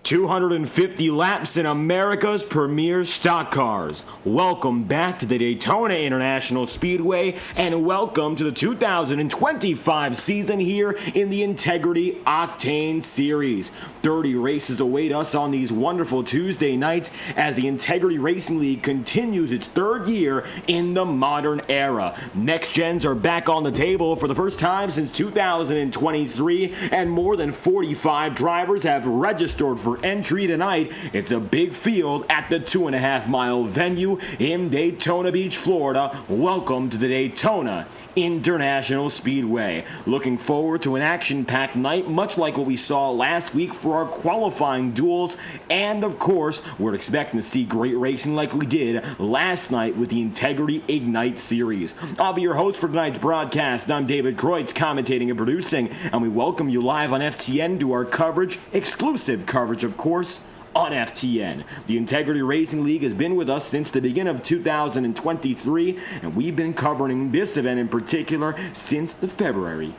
250 laps in America's premier stock cars. Welcome back to the Daytona International Speedway, and welcome to the 2025 season here in the Integrity OCTANE Series. 30 races await us on these wonderful Tuesday nights as the Integrity Racing League continues its third year in the modern era. Next gens are back on the table for the first time since 2023, and more than 45 drivers have registered for entry tonight. It's a big field at the 2.5-mile venue in Daytona Beach, Florida. Welcome to the Daytona International Speedway. Looking forward to an action-packed night, much like what we saw last week for our qualifying duels, and of course, we're expecting to see great racing like we did last night with the Integrity Ignite Series. I'll be your host for tonight's broadcast. I'm David Kreutz, commentating and producing, and we welcome you live on FTN to our coverage, exclusive coverage, of course, on FTN. The Integrity Racing League has been with us since the beginning of 2023, and we've been covering this event in particular since the February.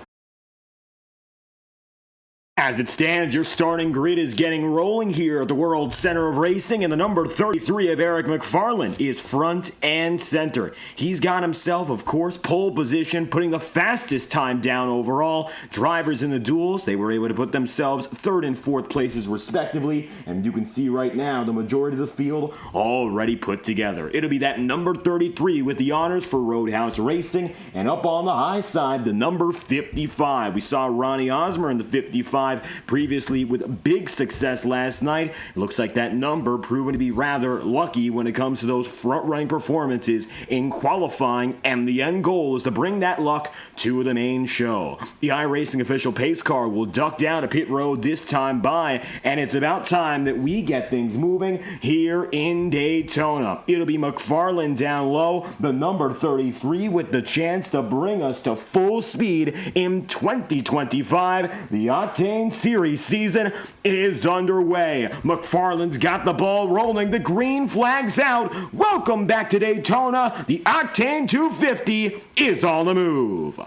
As it stands, your starting grid is getting rolling here at the World Center of Racing, and the number 33 of Eric McFarland is front and center. He's got himself, of course, pole position, putting the fastest time down overall. Drivers in the duels, they were able to put themselves third and fourth places respectively, and you can see right now the majority of the field already put together. It'll be that number 33 with the honors for Roadhouse Racing, and up on the high side, the number 55. We saw Ronnie Osmer in the 55 previously with big success last night. It looks like that number proven to be rather lucky when it comes to those front-running performances in qualifying, and the end goal is to bring that luck to the main show. The iRacing official pace car will duck down to pit road this time by, and it's about time that we get things moving here in Daytona. It'll be McFarland down low, the number 33 with the chance to bring us to full speed in 2025. The Octane Series season is underway. McFarland's got the ball rolling. The green flag's out. Welcome back to Daytona. The Octane 250 is on the move.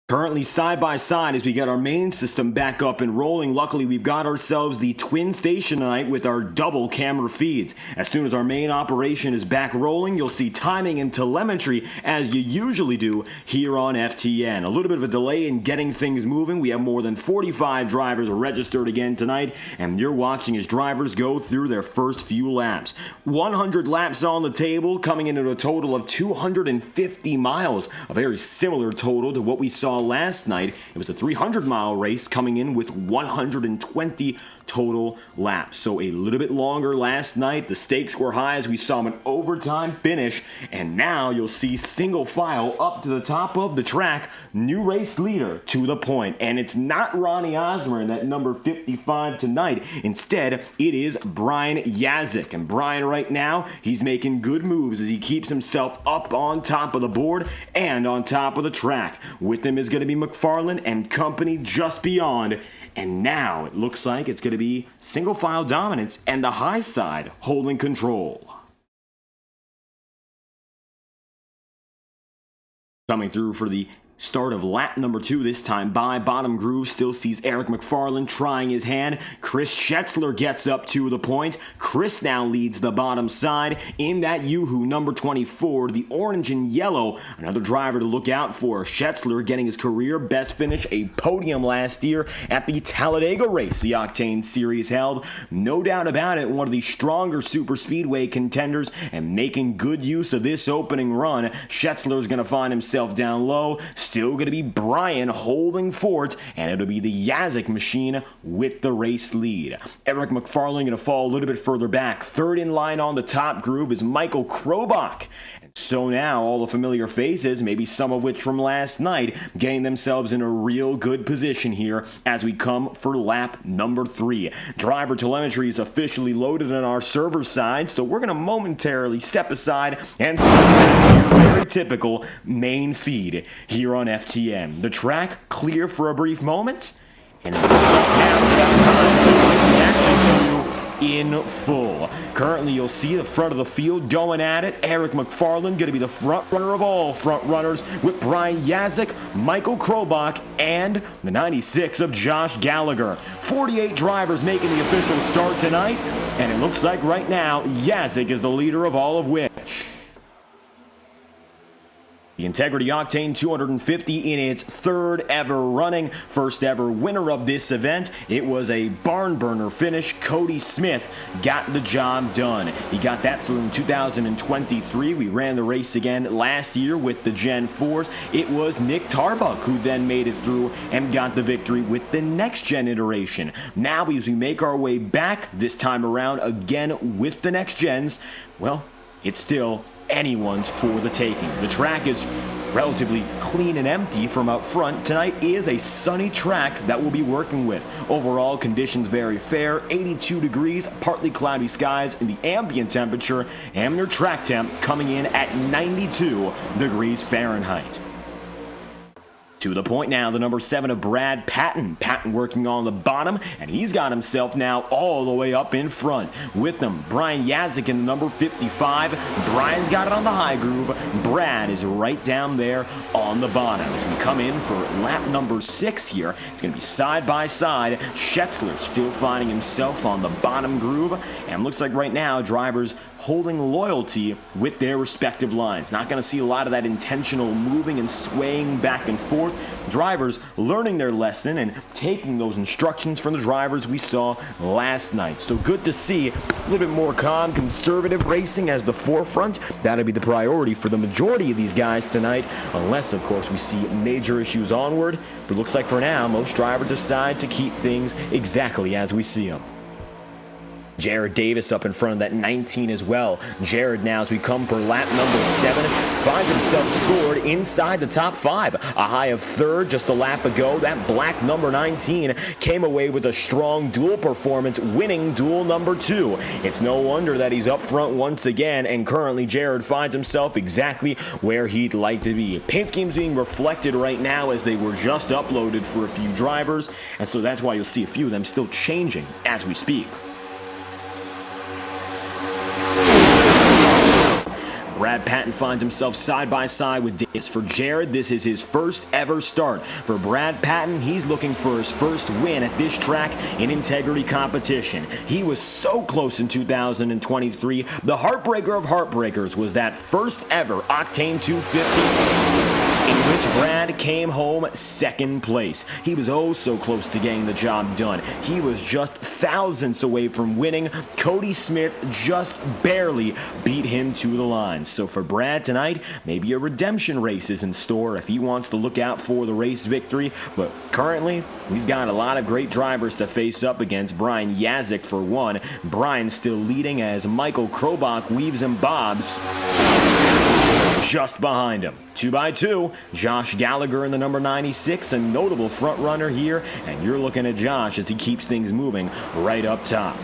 Currently side by side as we get our main system back up and rolling. Luckily, we've got ourselves the twin station tonight with our double camera feeds. As soon as our main operation is back rolling, you'll see timing and telemetry as you usually do here on FTN. A little bit of a delay in getting things moving. We have more than 45 drivers registered again tonight, and you're watching as drivers go through their first few laps. 100 laps on the table, coming into a total of 250 miles. A very similar total to what we saw last night. It was a 300-mile race coming in with 120 total laps. So a little bit longer last night. The stakes were high as we saw an overtime finish, and now you'll see single file up to the top of the track. New race leader to the point, and it's not Ronnie Osmer in that number 55 tonight. Instead, it is Brian Yazik, and Brian right now, he's making good moves as he keeps himself up on top of the board and on top of the track. With him is going to be McFarland and company just beyond, and now it looks like it's going to be single file dominance and the high side holding control. Coming through for the start of lap number 2 this time by bottom groove, still sees Eric McFarland trying his hand. Chris Schetzler gets up to the point. Chris now leads the bottom side in that Yoo-Hoo number 24, the orange and yellow. Another driver to look out for. Schetzler getting his career best finish, a podium last year at the Talladega race the Octane Series held. No doubt about it, one of the stronger superspeedway contenders, and making good use of this opening run. Schetzler's going to find himself down low. Still going to be Brian holding fort, and it'll be the Yazik machine with the race lead. Eric McFarland going to fall a little bit further back. Third in line on the top groove is Michael Krobach. And so now all the familiar faces, maybe some of which from last night, getting themselves in a real good position here as we come for lap number 3. Driver telemetry is officially loaded on our server side, so we're going to momentarily step aside and switch back to your very typical main feed here on FTN. The track clear for a brief moment, and it looks like now it's got time to bring the action to in full. Currently, you'll see the front of the field going at it. Eric McFarland going to be the front runner of all front runners with Brian Yazik, Michael Krobach, and the 96 of Josh Gallagher. 48 drivers making the official start tonight, and it looks like right now Yazik is the leader of all of which. The Integrity Octane 250 in its third ever running, first ever winner of this event. It was a barn burner finish. Cody Smith got the job done. He got that through in 2023. We ran the race again last year with the Gen 4s. It was Nick Tarbuck who then made it through and got the victory with the next gen iteration. Now as we make our way back this time around again with the next gens, well, it's still anyone's for the taking. The track is relatively clean and empty from up front. Tonight is a sunny track that we'll be working with. Overall, conditions very fair, 82 degrees, partly cloudy skies, and the ambient temperature and their track temp coming in at 92 degrees Fahrenheit. To the point now, the number 7 of Brad Patton. Patton working on the bottom, and he's got himself now all the way up in front. With them, Brian Yazik in the number 55. Brian's got it on the high groove. Brad is right down there on the bottom. As we come in for lap number 6 here, it's going to be side by side. Schetzler still finding himself on the bottom groove, and looks like right now drivers holding loyalty with their respective lines. Not going to see a lot of that intentional moving and swaying back and forth. Drivers learning their lesson and taking those instructions from the drivers we saw last night. So good to see a little bit more calm, conservative racing as the forefront. That'll be the priority for the majority of these guys tonight, unless, of course, we see major issues onward. But it looks like for now, most drivers decide to keep things exactly as we see them. Jared Davis up in front of that 19 as well. Jared now, as we come for lap number 7, finds himself scored inside the top 5. A high of 3rd just a lap ago. That black number 19 came away with a strong duel performance, winning duel number 2. It's no wonder that he's up front once again, and currently Jared finds himself exactly where he'd like to be. Paint schemes being reflected right now as they were just uploaded for a few drivers, and so that's why you'll see a few of them still changing as we speak. Brad Patton finds himself side by side with Davis. For Jared, this is his first ever start. For Brad Patton, he's looking for his first win at this track in Integrity competition. He was so close in 2023. The heartbreaker of heartbreakers was that first ever Octane 250 in which Brad came home second place. He was oh so close to getting the job done. He was just thousandths away from winning. Cody Smith just barely beat him to the line. So for Brad tonight, maybe a redemption race is in store if he wants to look out for the race victory. But currently, he's got a lot of great drivers to face up against. Brian Yazik for one. Brian still leading as Michael Krobach weaves and bobs just behind him. 2x2, Josh Gallagher in the number 96, a notable front runner here, and you're looking at Josh as he keeps things moving right up top.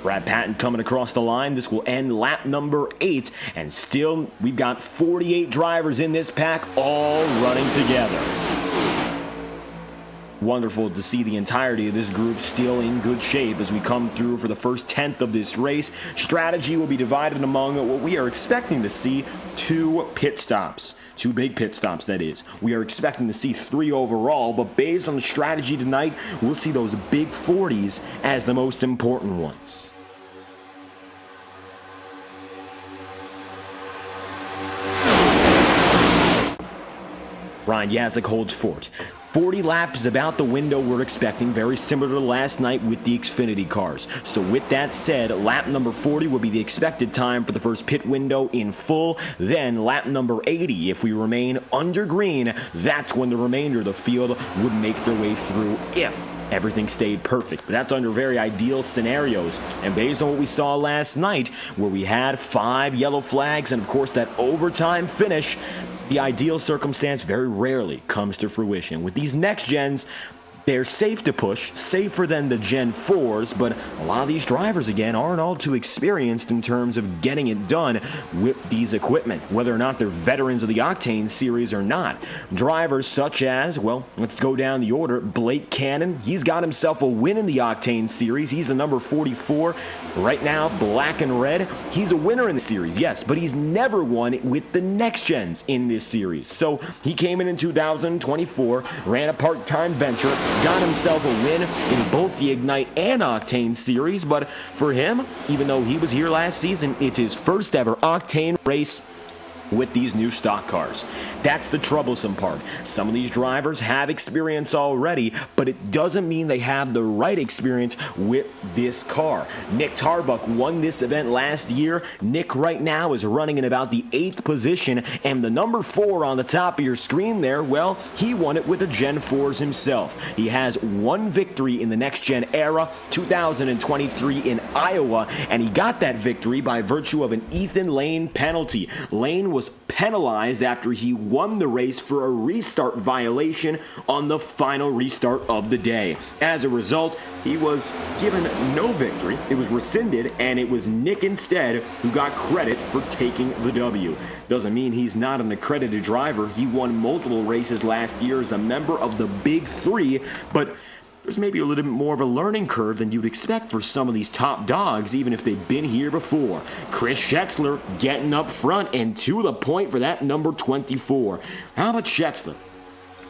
Brad Patton coming across the line. This will end lap number 8, and still we've got 48 drivers in this pack all running together. Wonderful to see the entirety of this group still in good shape as we come through for the first 10th of this race. Strategy will be divided among what we are expecting to see 2 pit stops. 2 big pit stops, that is. We are expecting to see 3 overall, but based on the strategy tonight, we'll see those big 40s as the most important ones. Ryan Yazik holds fort. 40 laps is about the window we're expecting, very similar to last night with the Xfinity cars. So with that said, lap number 40 will be the expected time for the first pit window in full. Then lap number 80, if we remain under green, that's when the remainder of the field would make their way through if everything stayed perfect. But that's under very ideal scenarios. And based on what we saw last night, where we had 5 yellow flags and of course that overtime finish, the ideal circumstance very rarely comes to fruition. With these next gens, They're safe to push, safer than the Gen 4s, but a lot of these drivers, again, aren't all too experienced in terms of getting it done with these equipment, whether or not they're veterans of the Octane Series or not. Drivers such as, well, let's go down the order. Blake Cannon, he's got himself a win in the Octane Series. He's the number 44. Right now, black and red. He's a winner in the series, yes, but he's never won with the Next Gens in this series. So he came in 2024, ran a part-time venture, got himself a win in both the Ignite and Octane Series, but for him, even though he was here last season, it's his first ever Octane race with these new stock cars. That's the troublesome part. Some of these drivers have experience already, but it doesn't mean they have the right experience with this car. Nick Tarbuck won this event last year. Nick right now is running in about the 8th position, and the number 4 on the top of your screen there, well, he won it with the Gen 4s himself. He has one victory in the Next Gen era, 2023 in Iowa, and he got that victory by virtue of an Ethan Lane penalty. Lane was penalized after he won the race for a restart violation on the final restart of the day. As a result, he was given no victory. It was rescinded, and it was Nick instead who got credit for taking the W. Doesn't mean he's not an accredited driver. He won multiple races last year as a member of the Big Three, but there's maybe a little bit more of a learning curve than you'd expect for some of these top dogs, even if they've been here before. Chris Schetzler getting up front and to the point for that number 24. How about Schetzler?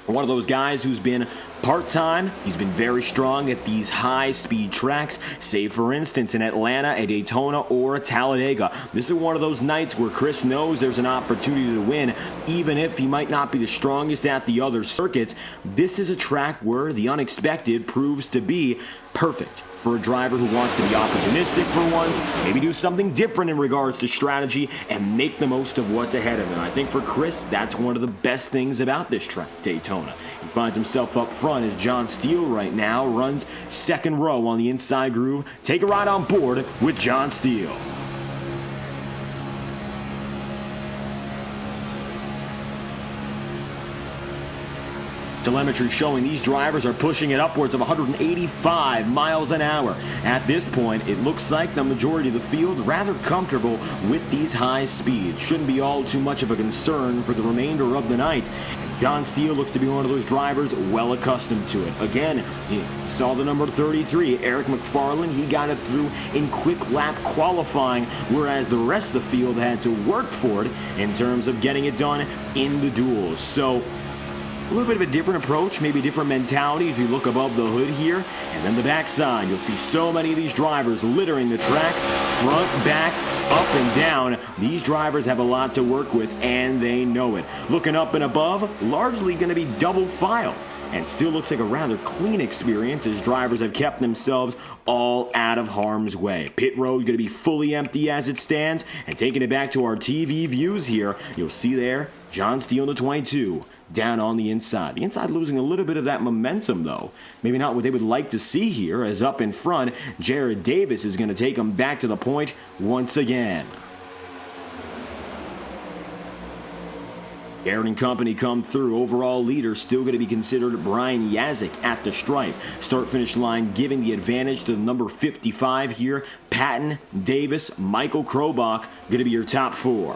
One of those guys who's been part-time. He's been very strong at these high-speed tracks, say for instance in Atlanta, a Daytona, or a Talladega. This is one of those nights where Chris knows there's an opportunity to win, even if he might not be the strongest at the other circuits. This is a track where the unexpected proves to be perfect for a driver who wants to be opportunistic for once, maybe do something different in regards to strategy, and make the most of what's ahead of him. I think for Chris, that's one of the best things about this track, Daytona. He finds himself up front as John Steele right now runs second row on the inside groove. Take a ride on board with John Steele. Telemetry showing these drivers are pushing it upwards of 185 miles an hour. At this point, it looks like the majority of the field rather comfortable with these high speeds. Shouldn't be all too much of a concern for the remainder of the night. John Steele looks to be one of those drivers well accustomed to it. Again, he saw the number 33, Eric McFarland. He got it through in quick lap qualifying, whereas the rest of the field had to work for it in terms of getting it done in the duels. So a little bit of a different approach, maybe a different mentality as we look above the hood here. And then the backside, you'll see so many of these drivers littering the track, front, back, up and down. These drivers have a lot to work with, and they know it. Looking up and above, largely going to be double file. And still looks like a rather clean experience as drivers have kept themselves all out of harm's way. Pit road going to be fully empty as it stands. And taking it back to our TV views here, you'll see there, John Steele in the 22. Down on the inside. The inside losing a little bit of that momentum, though. Maybe not what they would like to see here, as up in front, Jared Davis is going to take them back to the point once again. Garrett and company come through. Overall leader still going to be considered Brian Yazik at the stripe. Start-finish line giving the advantage to the number 55 here. Patton, Davis, Michael Krobach going to be your top 4.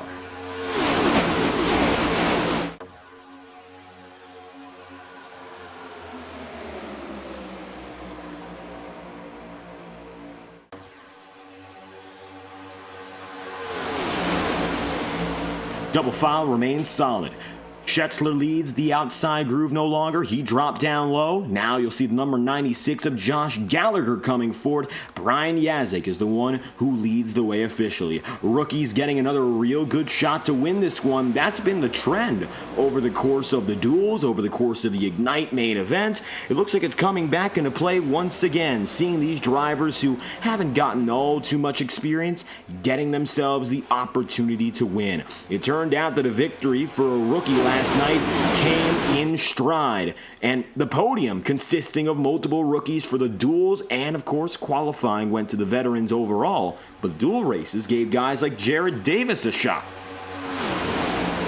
Double file remains solid. Schetzler leads the outside groove no longer. He dropped down low. Now you'll see the number 96 of Josh Gallagher coming forward. Brian Yazik is the one who leads the way officially. Rookie's getting another real good shot to win this one. That's been the trend over the course of the duels, over the course of the Ignite main event. It looks like it's coming back into play once again, seeing these drivers who haven't gotten all too much experience getting themselves the opportunity to win. It turned out that a victory for a rookie last night came in stride, and the podium consisting of multiple rookies for the duels and of course qualifying went to the veterans overall, but the dual races gave guys like Jared Davis a shot.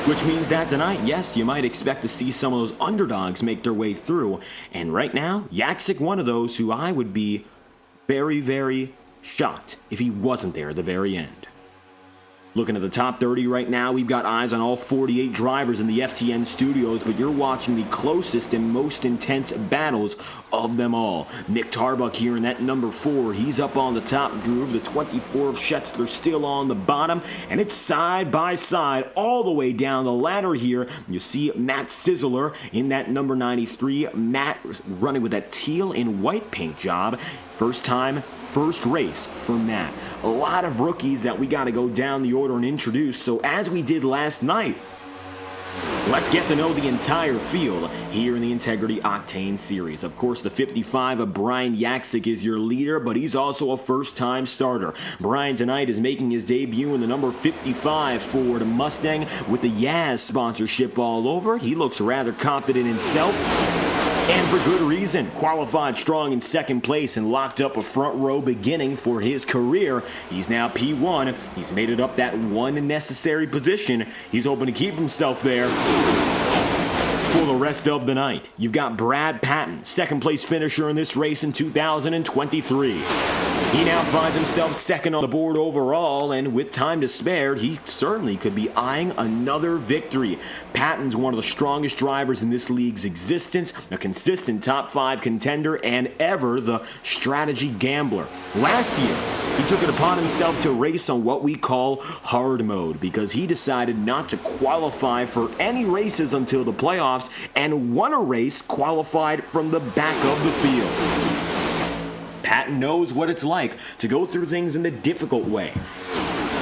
Which means that tonight, yes, you might expect to see some of those underdogs make their way through. And right now, Yaksik, one of those who I would be very, very shocked if he wasn't there at the very end. Looking at the top 30 right now, we've got eyes on all 48 drivers in the FTN studios, but you're watching the closest and most intense battles of them all. Nick Tarbuck here in that number 4. He's up on the top groove. The 24 of Schetzler still on the bottom, and it's side by side all the way down the ladder here. You see Matt Sizzler in that number 93. Matt running with that teal and white paint job. First time, first race for Matt. A lot of rookies that we got to go down the order and introduce. So as we did last night, let's get to know the entire field here in the Integrity OCTANE Series. Of course, the 55 of Brian Yaksik is your leader, but he's also a first-time starter. Brian tonight is making his debut in the number 55 Ford Mustang with the Yaz sponsorship all over it. He looks rather confident in himself. And for good reason. Qualified strong in second place and locked up a front row beginning for his career. He's now P1. He's made it up that one necessary position. He's hoping to keep himself there for the rest of the night. You've got Brad Patton, second place finisher in this race in 2023. He now finds himself second on the board overall, and with time to spare, he certainly could be eyeing another victory. Patton's one of the strongest drivers in this league's existence, a consistent top 5 contender, and ever the strategy gambler. Last year, he took it upon himself to race on what we call hard mode because he decided not to qualify for any races until the playoffs and won a race qualified from the back of the field. Patton knows what it's like to go through things in the difficult way.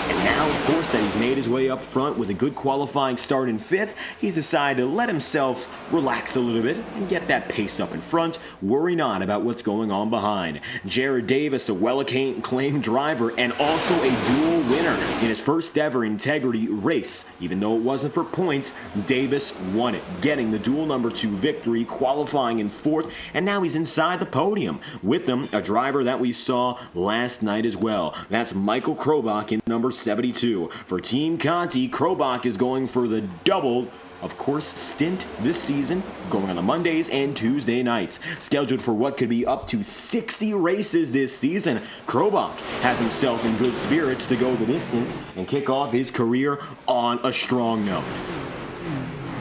And now, of course, that he's made his way up front with a good qualifying start in 5th, he's decided to let himself relax a little bit and get that pace up in front, worry not about what's going on behind. Jared Davis, a well-acclaimed driver and also a dual winner in his first ever Integrity race. Even though it wasn't for points, Davis won it, getting the dual number 2 victory, qualifying in 4th, and now he's inside the podium. With him, a driver that we saw last night as well. That's Michael Krobach in number 72. For Team Conti, Krobach is going for the double, of course, stint this season, going on the Mondays and Tuesday nights. Scheduled for what could be up to 60 races this season, Krobach has himself in good spirits to go the distance and kick off his career on a strong note.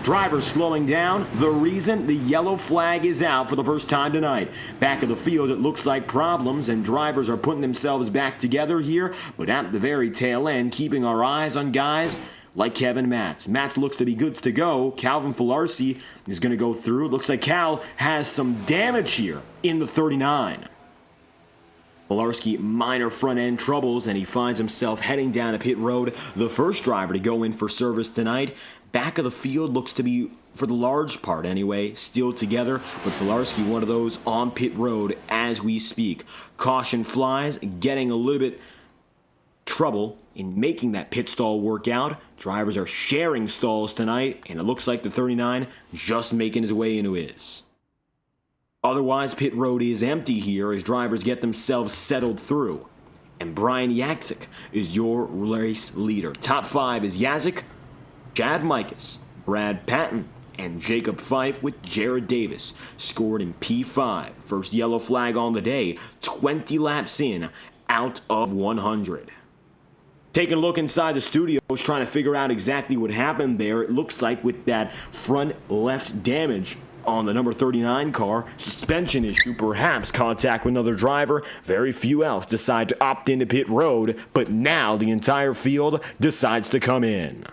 Drivers slowing down. The reason? The yellow flag is out for the first time tonight. Back of the field, it looks like problems, and drivers are putting themselves back together here, but at the very tail end, keeping our eyes on guys like Kevin Matz. Matz looks to be good to go. Calvin Filarski is going to go through. Looks like Cal has some damage here in the 39. Filarski, minor front-end troubles, and he finds himself heading down a pit road. The first driver to go in for service tonight. Back of the field looks to be, for the large part anyway, still together, but Filarski, one of those on pit road as we speak. Caution flies, getting a little bit trouble in making that pit stall work out. Drivers are sharing stalls tonight, and it looks like the 39 just making his way into his. Otherwise, pit road is empty here as drivers get themselves settled through. And Brian Yaksik is your race leader. Top 5 is Yaksik, Chad Mikas, Brad Patton, and Jacob Fife with Jared Davis, scored in P5. First yellow flag on the day, 20 laps in, out of 100. Taking a look inside the studio, trying to figure out exactly what happened there. It looks like with that front left damage on the number 39 car, suspension issue, perhaps contact with another driver. Very few else decide to opt into pit road, but now the entire field decides to come in.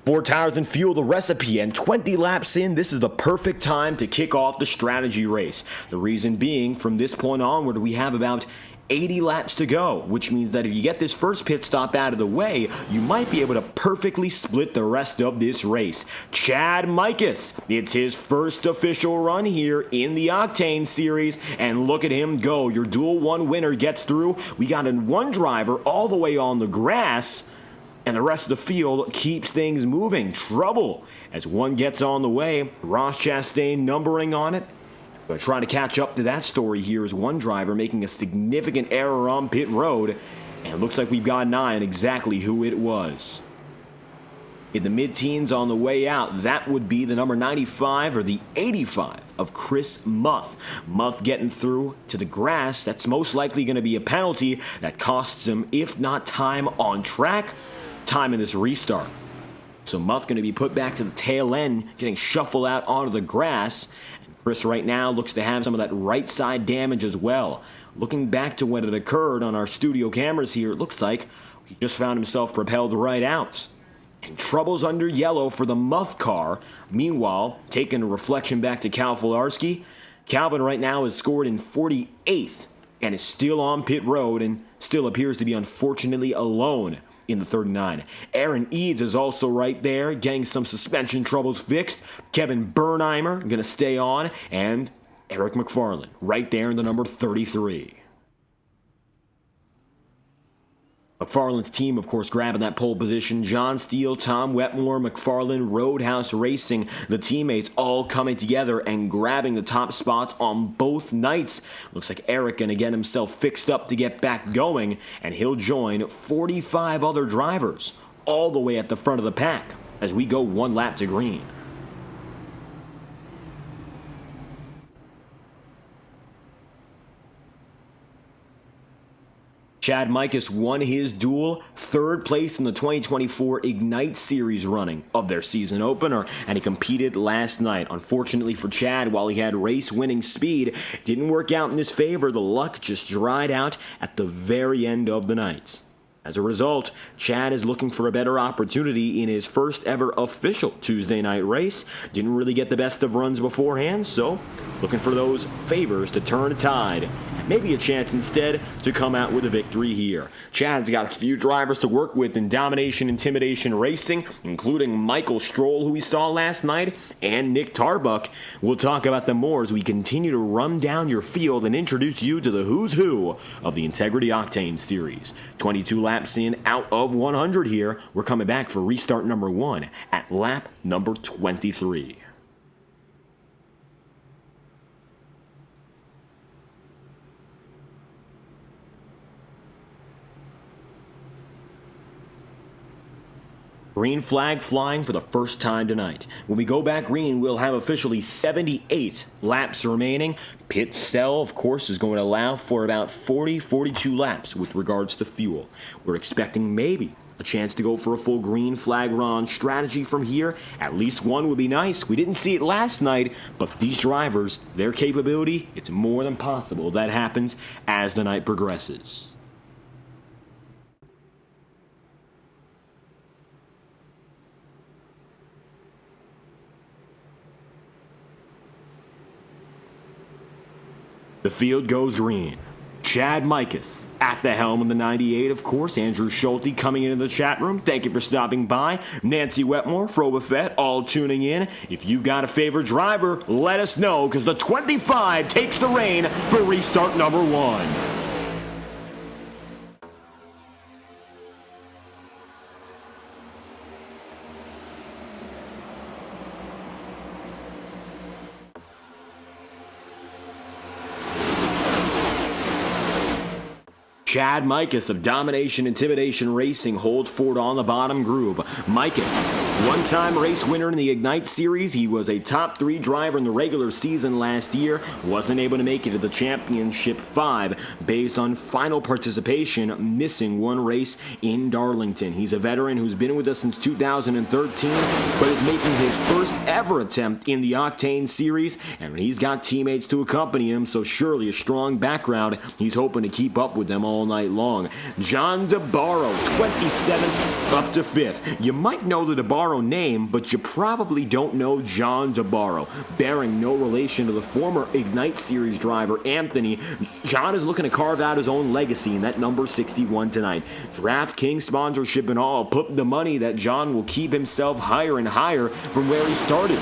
Four tires and fuel, the recipe, and 20 laps in, this is the perfect time to kick off the strategy race. The reason being, from this point onward, we have about 80 laps to go, which means that if you get this first pit stop out of the way, you might be able to perfectly split the rest of this race. Chad Mikas, it's his first official run here in the Octane Series, and look at him go. Your Dual 1 winner gets through. We got in one driver all the way on the grass, and the rest of the field keeps things moving. Trouble as one gets on the way. Ross Chastain numbering on it. But trying to catch up to that story here is one driver making a significant error on pit road, and it looks like we've got an eye on exactly who it was. In the mid-teens on the way out, that would be the number 95 or the 85 of Chris Muth. Muth getting through to the grass. That's most likely going to be a penalty that costs him, if not time on track, time in this restart. So Muth going to be put back to the tail end, getting shuffled out onto the grass. And Chris right now looks to have some of that right side damage as well. Looking back to when it occurred on our studio cameras here, it looks like he just found himself propelled right out. And troubles under yellow for the Muth car. Meanwhile, taking a reflection back to Cal Filarski, Calvin right now is scored in 48th and is still on pit road and still appears to be unfortunately alone in the 39. Aaron Eads is also right there, getting some suspension troubles fixed. Kevin Bernheimer going to stay on, and Eric McFarlane right there in the number 33. McFarlane's team, of course, grabbing that pole position. John Steele, Tom Wetmore, McFarlane, Roadhouse Racing, the teammates all coming together and grabbing the top spots on both nights. Looks like Eric going to get himself fixed up to get back going, and he'll join 45 other drivers all the way at the front of the pack as we go one lap to green. Chad Mikus won his duel, third place in the 2024 Ignite Series running of their season opener, and he competed last night. Unfortunately for Chad, while he had race-winning speed, it didn't work out in his favor. The luck just dried out at the very end of the night. As a result, Chad is looking for a better opportunity in his first ever official Tuesday night race. Didn't really get the best of runs beforehand, so looking for those favors to turn a tide. Maybe a chance instead to come out with a victory here. Chad's got a few drivers to work with in Domination Intimidation Racing, including Michael Stroll, who we saw last night, and Nick Tarbuck. We'll talk about them more as we continue to run down your field and introduce you to the who's who of the Integrity OCTANE Series. 22 laps in out of 100 here. We're coming back for restart number 1 at lap number 23. Green flag flying for the first time tonight. When we go back green, we'll have officially 78 laps remaining. Pit cell, of course, is going to allow for about 42 laps with regards to fuel. We're expecting maybe a chance to go for a full green flag run strategy from here. At least one would be nice. We didn't see it last night, but these drivers, their capability, it's more than possible that happens as the night progresses. The field goes green. Chad Mikus at the helm of the 98, of course. Andrew Schulte coming into the chat room. Thank you for stopping by. Nancy Wetmore, Fro Buffett, all tuning in. If you got a favorite driver, let us know, because the 25 takes the reign for restart number 1. Chad Mikus of Domination Intimidation Racing holds fort on the bottom groove. Mikus, one-time race winner in the Ignite Series. He was a top 3 driver in the regular season last year. Wasn't able to make it to the Championship 5 based on final participation, missing one race in Darlington. He's a veteran who's been with us since 2013, but is making his first ever attempt in the Octane Series, and he's got teammates to accompany him, so surely a strong background. He's hoping to keep up with them all night long. John DeBarro, 27th up to 5th. You might know the DeBarro name, but you probably don't know John DeBarro. Bearing no relation to the former Ignite Series driver Anthony, John is looking to carve out his own legacy in that number 61 tonight. DraftKings sponsorship and all put the money that John will keep himself higher and higher from where he started.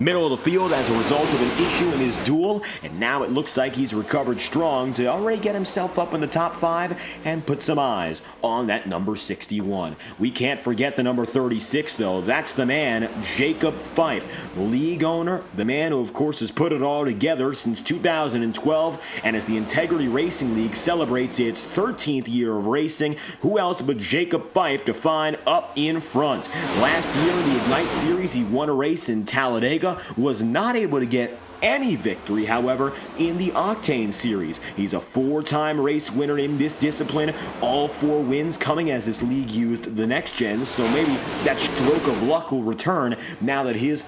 middle of the field as a result of an issue in his duel, and now it looks like he's recovered strong to already get himself up in the top 5 and put some eyes on that number 61. We can't forget the number 36, though. That's the man, Jacob Fife, league owner, the man who, of course, has put it all together since 2012, and as the Integrity Racing League celebrates its 13th year of racing, who else but Jacob Fife to find up in front? Last year in the Ignite Series, he won a race in Talladega, was not able to get any victory, however, in the Octane Series. He's a 4-time race winner in this discipline, all 4 wins coming as this league used the Next Gen, so maybe that stroke of luck will return now that his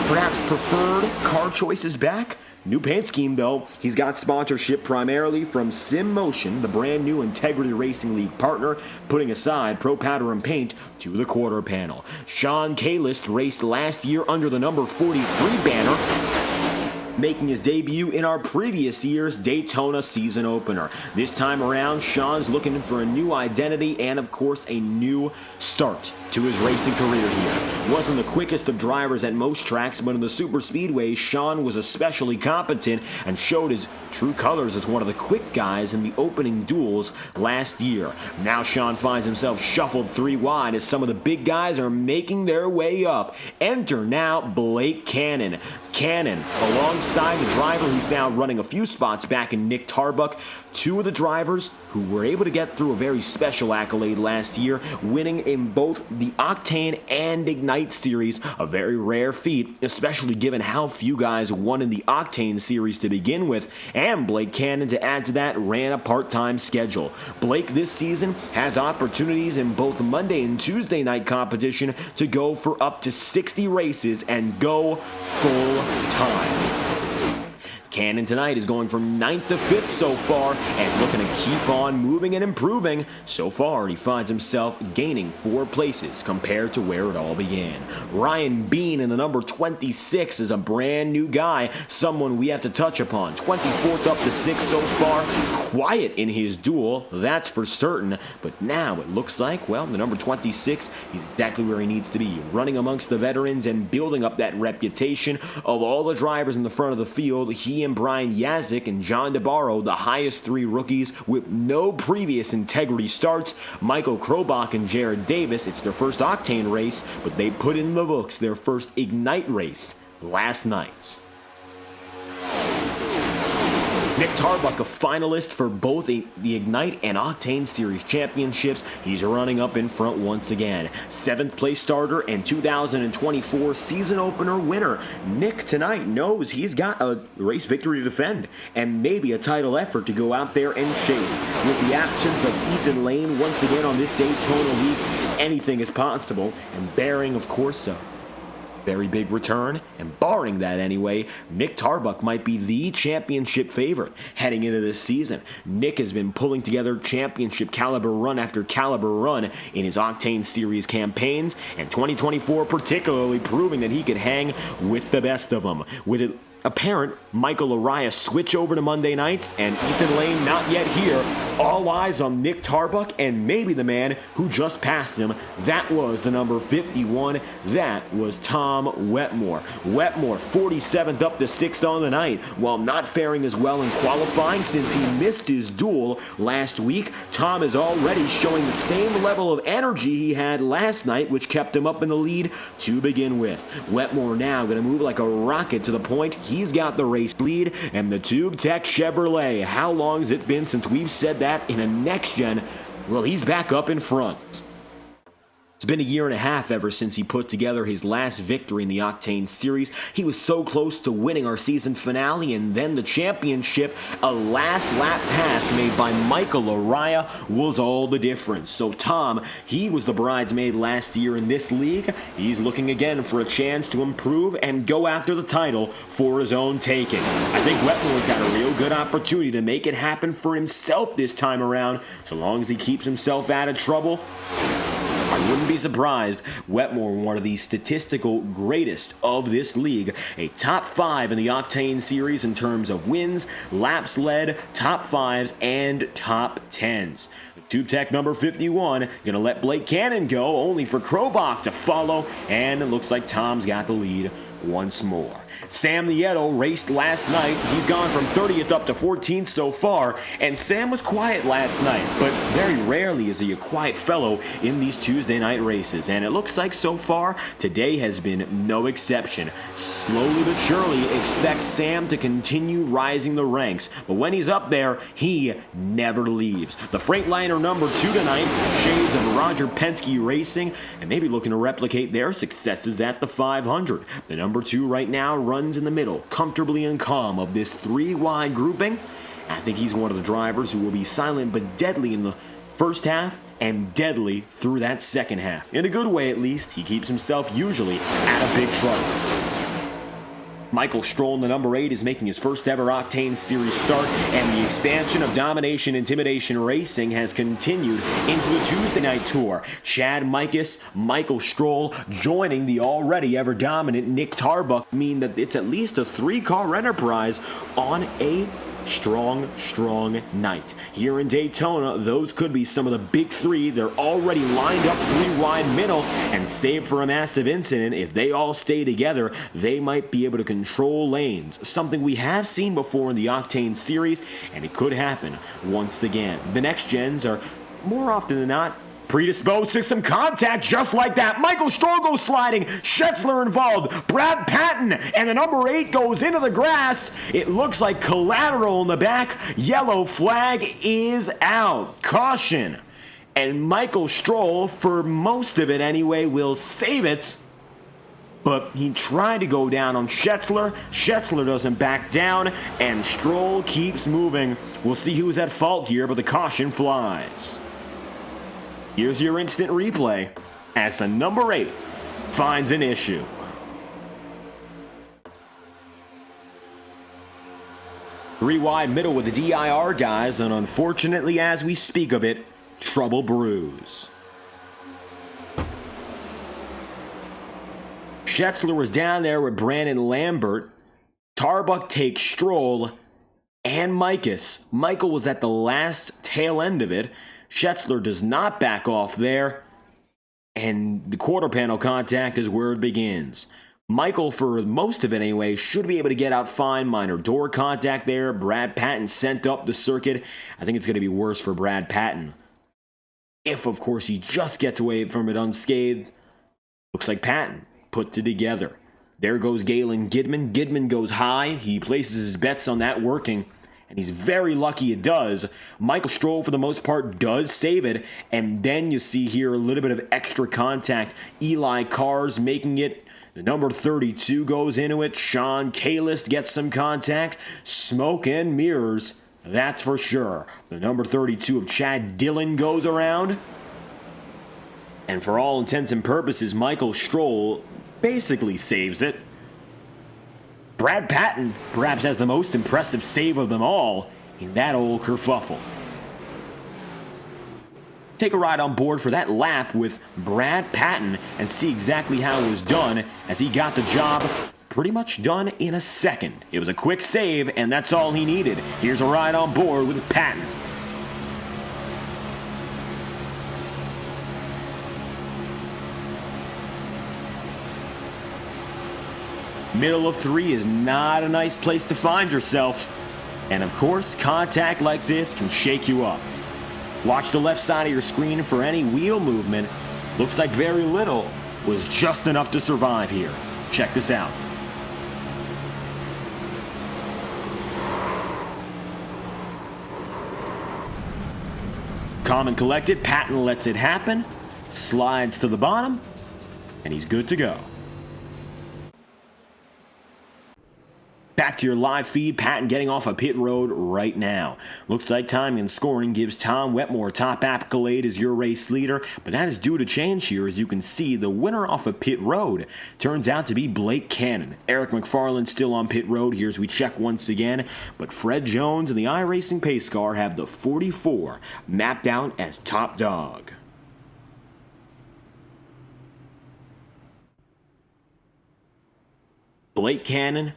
perhaps preferred car choice is back. New paint scheme, though. He's got sponsorship primarily from Sim Motion, the brand new Integrity Racing League partner, putting aside Pro Powder and Paint to the quarter panel. Sean Kalist raced last year under the number 43 banner, making his debut in our previous year's Daytona season opener. This time around, Sean's looking for a new identity and, of course, a new start to his racing career here. Wasn't the quickest of drivers at most tracks, but in the SuperSpeedway, Sean was especially competent and showed his true colors as one of the quick guys in the opening duels last year. Now Sean finds himself shuffled 3 wide as some of the big guys are making their way up. Enter now Blake Cannon. Cannon, alongside the driver who's now running a few spots back in Nick Tarbuck, 2 of the drivers who were able to get through a very special accolade last year, winning in both the Octane and Ignite Series, a very rare feat, especially given how few guys won in the Octane Series to begin with, and Blake Cannon, to add to that, ran a part-time schedule. Blake this season has opportunities in both Monday and Tuesday night competition to go for up to 60 races and go full-time. Cannon tonight is going from 9th to 5th so far and is looking to keep on moving and improving. So far, he finds himself gaining 4 places compared to where it all began. Ryan Bean in the number 26 is a brand new guy, someone we have to touch upon. 24th up to 6th so far. Quiet in his duel, that's for certain. But now it looks like, well, the number 26, he's exactly where he needs to be. Running amongst the veterans and building up that reputation of all the drivers in the front of the field. He and Brian Yazik and John DeBarro, the highest 3 rookies with no previous Integrity starts. Michael Krobach and Jared Davis, it's their first Octane race, but they put in the books their first Ignite race last night. Nick Tarbuck, a finalist for both the Ignite and Octane Series championships. He's running up in front once again. 7th place starter and 2024 season opener winner. Nick tonight knows he's got a race victory to defend and maybe a title effort to go out there and chase. With the absence of Ethan Lane once again on this Daytona week, anything is possible, and bearing, of course, very big return, and barring that anyway, Nick Tarbuck might be the championship favorite heading into this season. Nick has been pulling together championship caliber run after caliber run in his Octane Series campaigns, and 2024 particularly proving that he could hang with the best of them. With it apparent Michael Arias switch over to Monday nights and Ethan Lane not yet here, all eyes on Nick Tarbuck and maybe the man who just passed him. That was the number 51. That was Tom Wetmore. Wetmore 47th up to 6th on the night, while not faring as well in qualifying since he missed his duel last week. Tom is already showing the same level of energy he had last night, which kept him up in the lead to begin with. Wetmore now going to move like a rocket to the point. He's got the race lead, and the Tube Tech Chevrolet. How long has it been since we've said that in a Next Gen? Well, he's back up in front. It's been a year and a half ever since he put together his last victory in the Octane Series. He was so close to winning our season finale and then the championship. A last lap pass made by Michael Araya was all the difference. So Tom, he was the bridesmaid last year in this league. He's looking again for a chance to improve and go after the title for his own taking. I think Wetmore's got a real good opportunity to make it happen for himself this time around, so long as he keeps himself out of trouble. I wouldn't be surprised. Wetmore, one of the statistical greatest of this league, a top 5 in the Octane Series in terms of wins, laps led, top 5s, and top 10s. Tube Tech number 51, gonna let Blake Cannon go, only for Krobach to follow, and it looks like Tom's got the lead once more. Sam Nieto raced last night. He's gone from 30th up to 14th so far, and Sam was quiet last night, but very rarely is he a quiet fellow in these Tuesday night races, and it looks like so far today has been no exception. Slowly but surely expect Sam to continue rising the ranks, but when he's up there, he never leaves. The Freightliner number 2 tonight, shades of Roger Penske Racing, and maybe looking to replicate their successes at the 500. The number 2 right now runs in the middle, comfortably and calm of this 3-wide grouping. I think he's one of the drivers who will be silent but deadly in the first half and deadly through that second half. In a good way, at least, he keeps himself usually out of big trouble. Michael Stroll in the number 8 is making his first ever Octane Series start, and the expansion of Domination Intimidation Racing has continued into the Tuesday night tour. Chad Mikus, Michael Stroll joining the already ever dominant Nick Tarbuck mean that it's at least a 3-car enterprise on a strong night. Here in Daytona, those could be some of the big 3. They're already lined up 3-wide middle, and save for a massive incident, if they all stay together, they might be able to control lanes, something we have seen before in the Octane Series, and it could happen once again. The next gens are, more often than not, predisposed to some contact just like that. Michael Stroll goes sliding, Schetzler involved, Brad Patton, and the number 8 goes into the grass. It looks like collateral in the back. Yellow flag is out. Caution. And Michael Stroll, for most of it anyway, will save it. But he tried to go down on Schetzler. Schetzler doesn't back down, and Stroll keeps moving. We'll see who's at fault here, but the caution flies. Here's your instant replay as the number 8 finds an issue. Three wide middle with the DIR guys, and unfortunately as we speak of it, trouble brews. Schetzler was down there with Brandon Lambert. Tarbuck takes Stroll and Mikus. Michael was at the last tail end of it. Schetzler does not back off there, and the quarter panel contact is where it begins. Michael, for most of it anyway, should be able to get out fine. Minor door contact there. Brad Patton sent up the circuit. I think it's going to be worse for Brad Patton. If, of course, he just gets away from it unscathed. Looks like Patton puts it together. There goes Galen Gidman. Gidman goes high. He places his bets on that working, and he's very lucky it does. Michael Stroll, for the most part, does save it. And then you see here a little bit of extra contact. Eli Carr's making it. The number 32 goes into it. Sean Kalist gets some contact. Smoke and mirrors, that's for sure. The number 32 of Chad Dillon goes around. And for all intents and purposes, Michael Stroll basically saves it. Brad Patton perhaps has the most impressive save of them all in that old kerfuffle. Take a ride on board for that lap with Brad Patton and see exactly how it was done, as he got the job pretty much done in a second. It was a quick save, and that's all he needed. Here's a ride on board with Patton. Middle of 3 is not a nice place to find yourself. And of course, contact like this can shake you up. Watch the left side of your screen for any wheel movement. Looks like very little was just enough to survive here. Check this out. Calm and collected, Patton lets it happen, slides to the bottom, and he's good to go. Back to your live feed, Patton getting off a pit road right now. Looks like timing and scoring gives Tom Wetmore top accolade as your race leader, but that is due to change here. As you can see, the winner off of pit road turns out to be Blake Cannon. Eric McFarland still on pit road here as we check once again, but Fred Jones and the iRacing pace car have the 44 mapped out as top dog. Blake Cannon,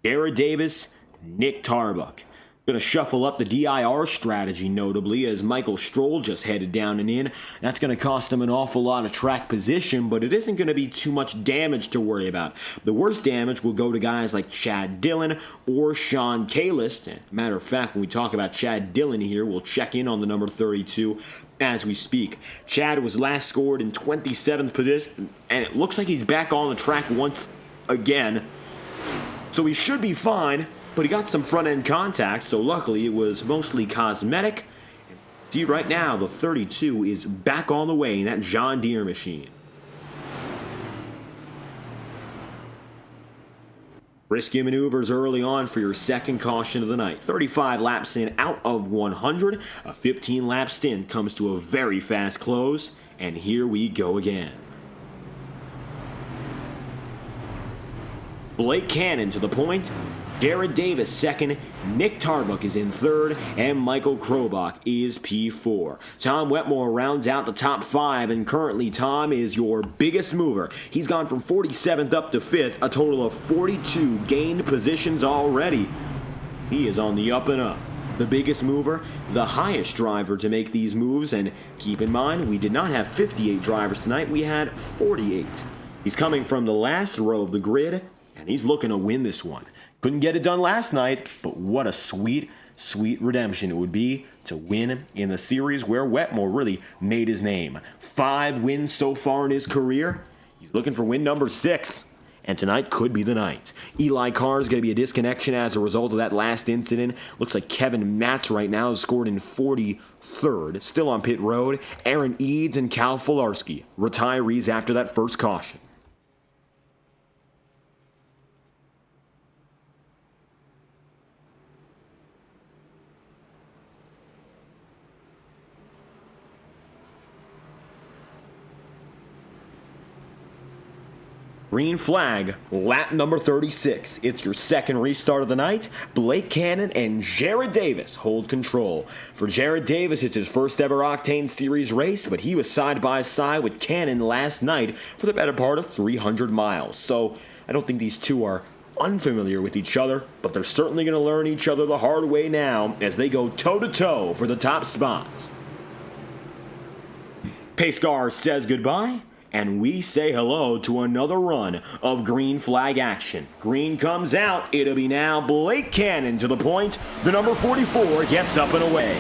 Jared Davis, Nick Tarbuck. Going to shuffle up the DIR strategy notably as Michael Stroll just headed down and in. That's going to cost him an awful lot of track position, but it isn't going to be too much damage to worry about. The worst damage will go to guys like Chad Dillon or Sean Kalis. Matter of fact, when we talk about Chad Dillon here, we'll check in on the number 32 as we speak. Chad was last scored in 27th position, and it looks like he's back on the track once again. So he should be fine. But he got some front-end contact, so luckily it was mostly cosmetic. See, right now, the 32 is back on the way in that John Deere machine. Risky maneuvers early on for your second caution of the night. 35 laps in out of 100. A 15-lap stint comes to a very fast close, and here we go again. Blake Cannon to the point. Jared Davis second, Nick Tarbuck is in third, and Michael Krobach is P4. Tom Wetmore rounds out the top 5, and currently Tom is your biggest mover. He's gone from 47th up to 5th, a total of 42 gained positions already. He is on the up and up. The biggest mover, the highest driver to make these moves, and keep in mind, we did not have 58 drivers tonight, we had 48. He's coming from the last row of the grid, and he's looking to win this one. Couldn't get it done last night, but what a sweet, sweet redemption it would be to win in the series where Wetmore really made his name. 5 wins so far in his career. He's looking for win number 6, and tonight could be the night. Eli Carr is going to be a disconnection as a result of that last incident. Looks like Kevin Matz right now is scored in 43rd, still on pit road. Aaron Eads and Cal Filarski, retirees after that first caution. Green flag, lap number 36. It's your second restart of the night. Blake Cannon and Jared Davis hold control. For Jared Davis, it's his first ever Octane Series race, but he was side by side with Cannon last night for the better part of 300 miles. So I don't think these two are unfamiliar with each other, but they're certainly going to learn each other the hard way now as they go toe-to-toe for the top spots. Pace car says goodbye. And we say hello to another run of green flag action. Green comes out. It'll be now Blake Cannon to the point. The number 44 gets up and away.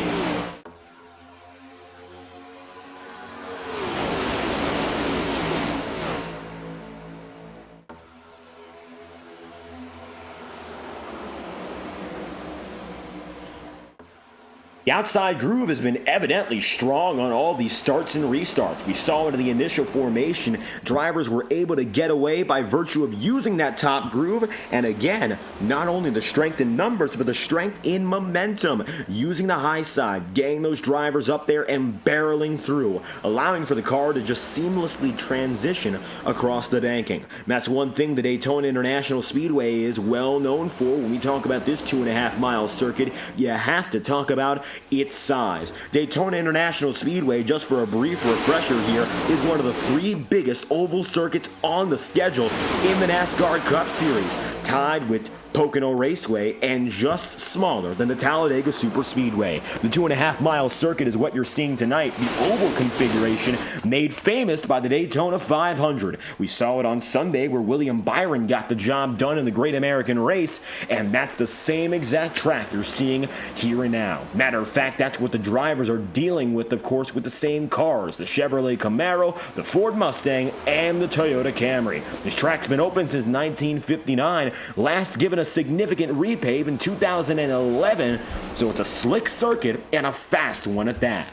The outside groove has been evidently strong on all these starts and restarts. We saw in the initial formation, drivers were able to get away by virtue of using that top groove. And again, not only the strength in numbers, but the strength in momentum. Using the high side, getting those drivers up there and barreling through, allowing for the car to just seamlessly transition across the banking. And that's one thing the Daytona International Speedway is well known for. When we talk about this 2.5 mile circuit, you have to talk about its size. Daytona International Speedway, just for a brief refresher here, is one of the 3 biggest oval circuits on the schedule in the NASCAR Cup Series, tied with Pocono Raceway and just smaller than the Talladega SuperSpeedway. The 2.5 mile circuit is what you're seeing tonight, the oval configuration made famous by the Daytona 500. We saw it on Sunday where William Byron got the job done in the Great American Race, and that's the same exact track you're seeing here and now. Matter of fact, that's what the drivers are dealing with, of course, with the same cars, the Chevrolet Camaro, the Ford Mustang, and the Toyota Camry. This track's been open since 1959, last given a significant repave in 2011, so it's a slick circuit and a fast one at that.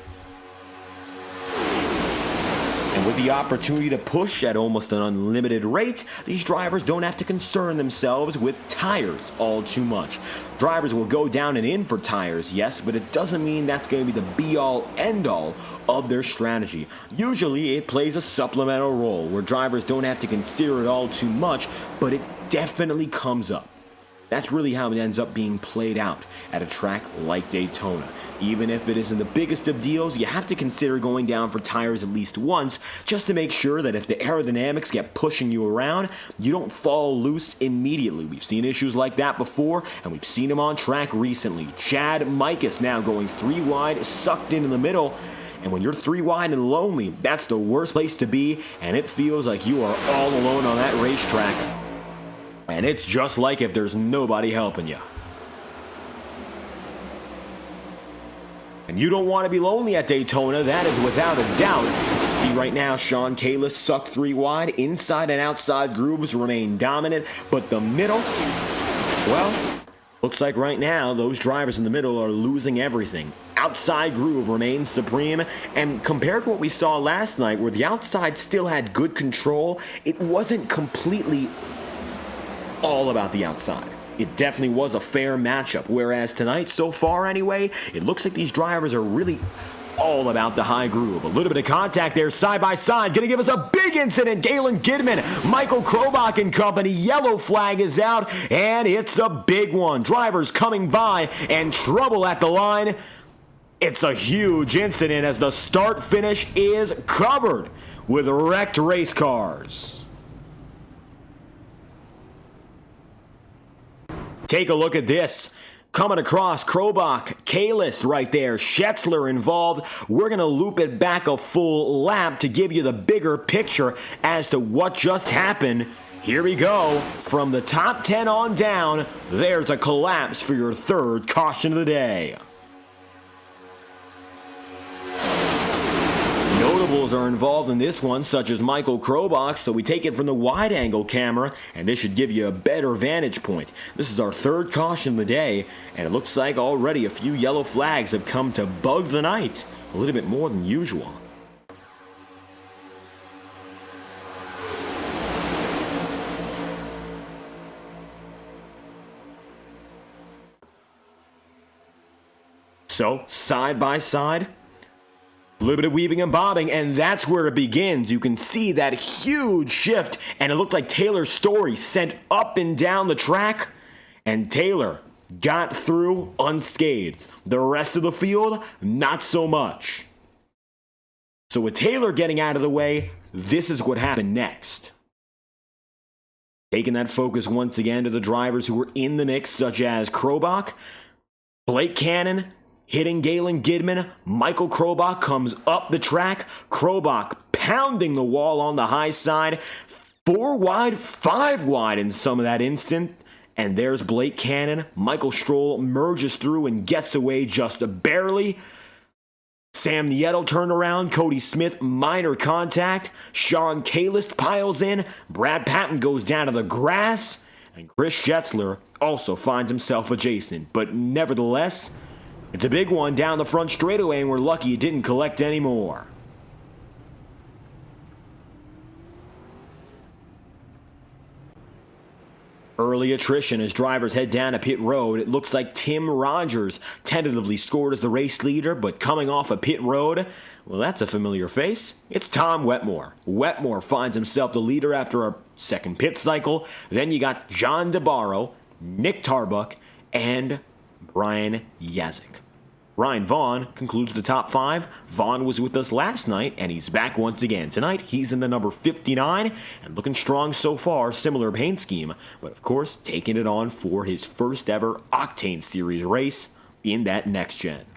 And with the opportunity to push at almost an unlimited rate, these drivers don't have to concern themselves with tires all too much. Drivers will go down and in for tires, yes, but it doesn't mean that's going to be the be-all, end-all of their strategy. Usually it plays a supplemental role where drivers don't have to consider it all too much, but it definitely comes up. That's really how it ends up being played out at a track like Daytona. Even if it isn't the biggest of deals, you have to consider going down for tires at least once just to make sure that if the aerodynamics get pushing you around, you don't fall loose immediately. We've seen issues like that before, and we've seen them on track recently. Chad Mikas now going 3 wide, sucked into the middle. And when you're 3 wide and lonely, that's the worst place to be, and it feels like you are all alone on that racetrack. And it's just like if there's nobody helping you. And you don't want to be lonely at Daytona, that is without a doubt. As you see right now, Sean Kalis sucked 3 wide. Inside and outside grooves remain dominant, but the middle, well, looks like right now those drivers in the middle are losing everything. Outside groove remains supreme, and compared to what we saw last night, where the outside still had good control, it wasn't completely all about the outside. It definitely was a fair matchup, whereas tonight, so far anyway, it looks like these drivers are really all about the high groove. A little bit of contact there, side by side, gonna give us a big incident. Galen Gidman, Michael Krobach and company, yellow flag is out, and it's a big one. Drivers coming by and trouble at the line. It's a huge incident as the start-finish is covered with wrecked race cars. Take a look at this. Coming across, Krobach, Kalis right there, Schetzler involved. We're going to loop it back a full lap to give you the bigger picture as to what just happened. Here we go. From the top 10 on down, there's a collapse for your 3rd caution of the day. Notables are involved in this one, such as Michael Krobach, so we take it from the wide-angle camera, and this should give you a better vantage point. This is our 3rd caution of the day, and it looks like already a few yellow flags have come to bug the night, a little bit more than usual. So, side by side, a little bit of weaving and bobbing, and that's where it begins. You can see that huge shift, and it looked like Taylor Story sent up and down the track, and Taylor got through unscathed. The rest of the field, not so much. So with Taylor getting out of the way, this is what happened next. Taking that focus once again to the drivers who were in the mix, such as Krobach, Blake Cannon, hitting Galen Gidman. Michael Krobach comes up the track. Krobach pounding the wall on the high side. 4 wide, 5 wide in some of that instant. And there's Blake Cannon. Michael Stroll merges through and gets away just barely. Sam Nieto turned around. Cody Smith, minor contact. Sean Kalis piles in. Brad Patton goes down to the grass. And Chris Schetzler also finds himself adjacent. But nevertheless, it's a big one down the front straightaway, and we're lucky it didn't collect any more. Early attrition as drivers head down to pit road. It looks like Tim Rogers tentatively scored as the race leader, but coming off a pit road, well, that's a familiar face. It's Tom Wetmore. Wetmore finds himself the leader after a 2nd pit cycle. Then you got John DeBarro, Nick Tarbuck, and Brian Yazik. Ryan Vaughn concludes the top 5. Vaughn was with us last night, and he's back once again. Tonight, he's in the number 59, and looking strong so far, similar paint scheme, but of course, taking it on for his first ever Octane Series race in that next gen.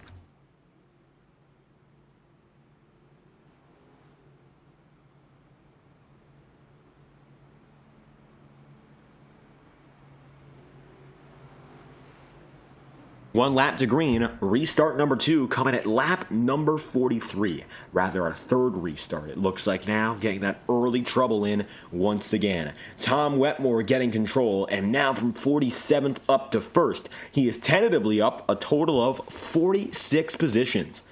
One lap to green, restart number 2 coming at lap number 43. Rather, our 3rd restart, it looks like now, getting that early trouble in once again. Tom Wetmore getting control, and now from 47th up to 1st. He is tentatively up a total of 46 positions.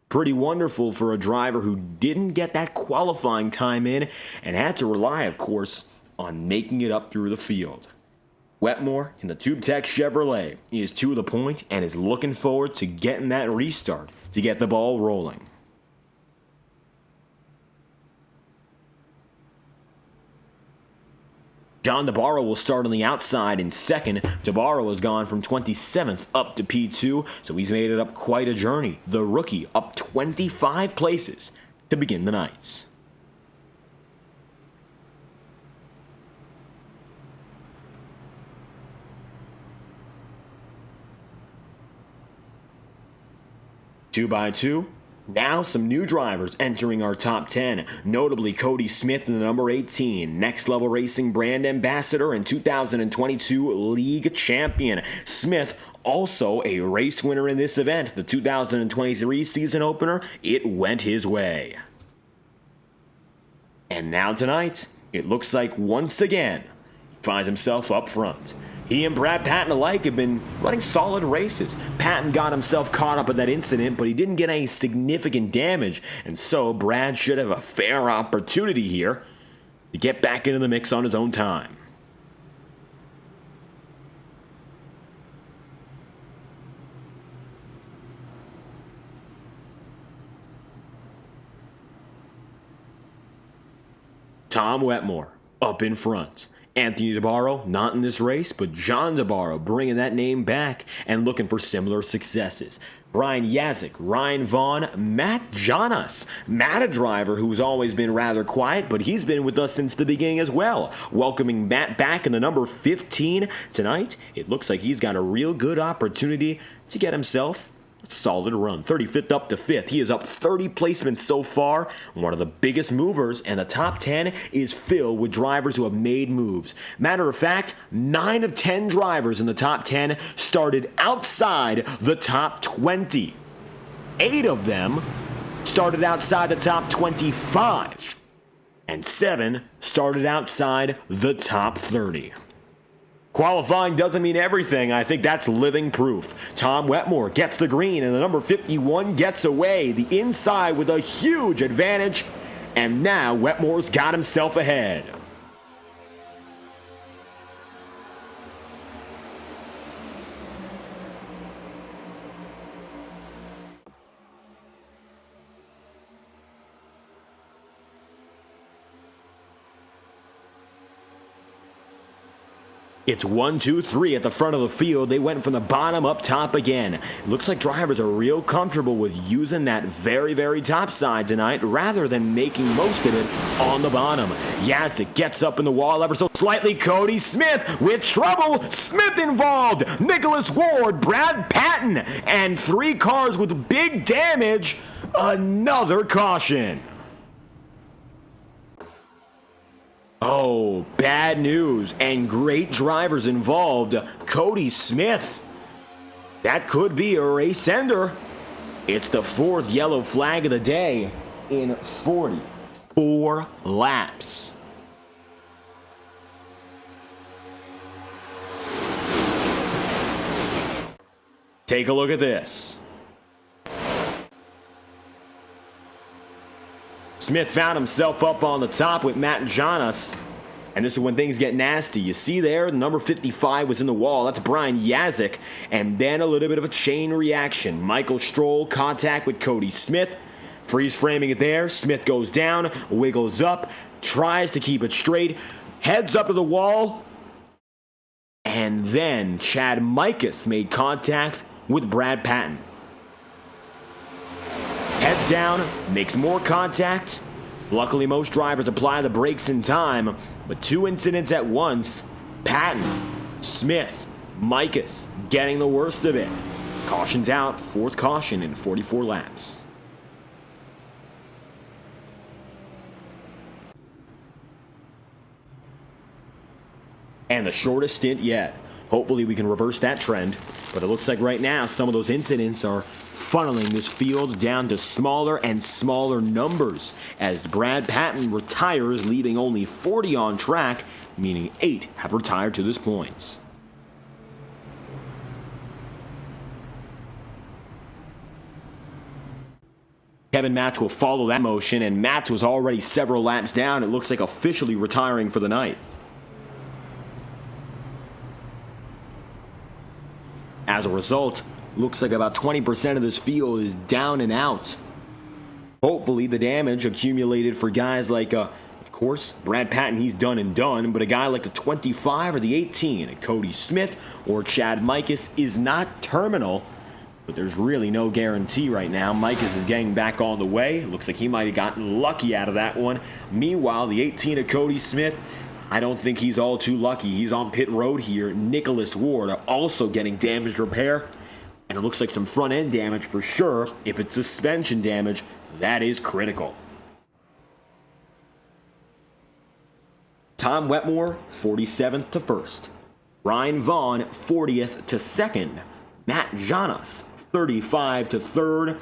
Pretty wonderful for a driver who didn't get that qualifying time in and had to rely, of course, on making it up through the field. Wetmore in the TubeTech Chevrolet is to the point and is looking forward to getting that restart to get the ball rolling. John DeBarro will start on the outside in second. DeBarro has gone from 27th up to P2, so he's made it up quite a journey. The rookie up 25 places to begin the nights. Two by two. Now some new drivers entering our top 10, notably Cody Smith in the number 18, Next Level Racing brand ambassador and 2022 league champion. Smith also a race winner in this event, the 2023 season opener, it went his way. And now tonight, it looks like once again, he finds himself up front. He and Brad Patton alike have been running solid races. Patton got himself caught up in that incident, but he didn't get any significant damage, and so Brad should have a fair opportunity here to get back into the mix on his own time. Tom Wetmore up in front. Anthony DeBarro, not in this race, but John DeBarro bringing that name back and looking for similar successes. Brian Yazik, Ryan Vaughn, Matt Jonas. Matt, a driver who's always been rather quiet, but he's been with us since the beginning as well. Welcoming Matt back in the number 15 tonight. It looks like he's got a real good opportunity to get himself a solid run. 35th up to 5th. He is up 30 placements so far. One of the biggest movers, and the top 10 is filled with drivers who have made moves. Matter of fact, 9 of 10 drivers in the top 10 started outside the top 20. 8 of them started outside the top 25. And 7 started outside the top 30. Qualifying doesn't mean everything. I think that's living proof. Tom Wetmore gets the green, and the number 51 gets away. The inside with a huge advantage, and now Wetmore's got himself ahead. It's 1, 2, 3 at the front of the field. They went from the bottom up top again. It looks like drivers are real comfortable with using that very, very top side tonight rather than making most of it on the bottom. Yazik gets up in the wall ever so slightly. Cody Smith with trouble. Smith involved. Nicholas Ward, Brad Patton, and 3 cars with big damage. Another caution. Oh, bad news, and great drivers involved. Cody Smith. That could be a race ender. It's the 4th yellow flag of the day in 44 laps. Take a look at this. Smith found himself up on the top with Matt Jonas, and this is when things get nasty. You see there, number 55 was in the wall. That's Brian Yazik, and then a little bit of a chain reaction. Michael Stroll contact with Cody Smith, freeze framing it there. Smith goes down, wiggles up, tries to keep it straight, heads up to the wall, and then Chad Mikas made contact with Brad Patton. Heads down, makes more contact. Luckily, most drivers apply the brakes in time, but 2 incidents at once. Patton, Smith, Mikas getting the worst of it. Caution's out, 4th caution in 44 laps. And the shortest stint yet. Hopefully we can reverse that trend, but it looks like right now some of those incidents are funneling this field down to smaller and smaller numbers as Brad Patton retires, leaving only 40 on track, meaning 8 have retired to this point. Kevin Matz will follow that motion, and Matz was already several laps down. It looks like officially retiring for the night. As a result, looks like about 20% of this field is down and out. Hopefully the damage accumulated for guys like Of course, Brad Patton, he's done and done, but a guy like the 25 or the 18, Cody Smith or Chad Mikus is not terminal, but there's really no guarantee right now. Mikus is getting back on the way. Looks like he might have gotten lucky out of that one. Meanwhile, the 18 of Cody Smith, I don't think he's all too lucky. He's on pit road here. Nicholas Ward also getting damage repair, and it looks like some front end damage for sure. If it's suspension damage, that is critical. Tom Wetmore, 47th to 1st. Ryan Vaughn, 40th to 2nd. Matt Janas, 35 to 3rd.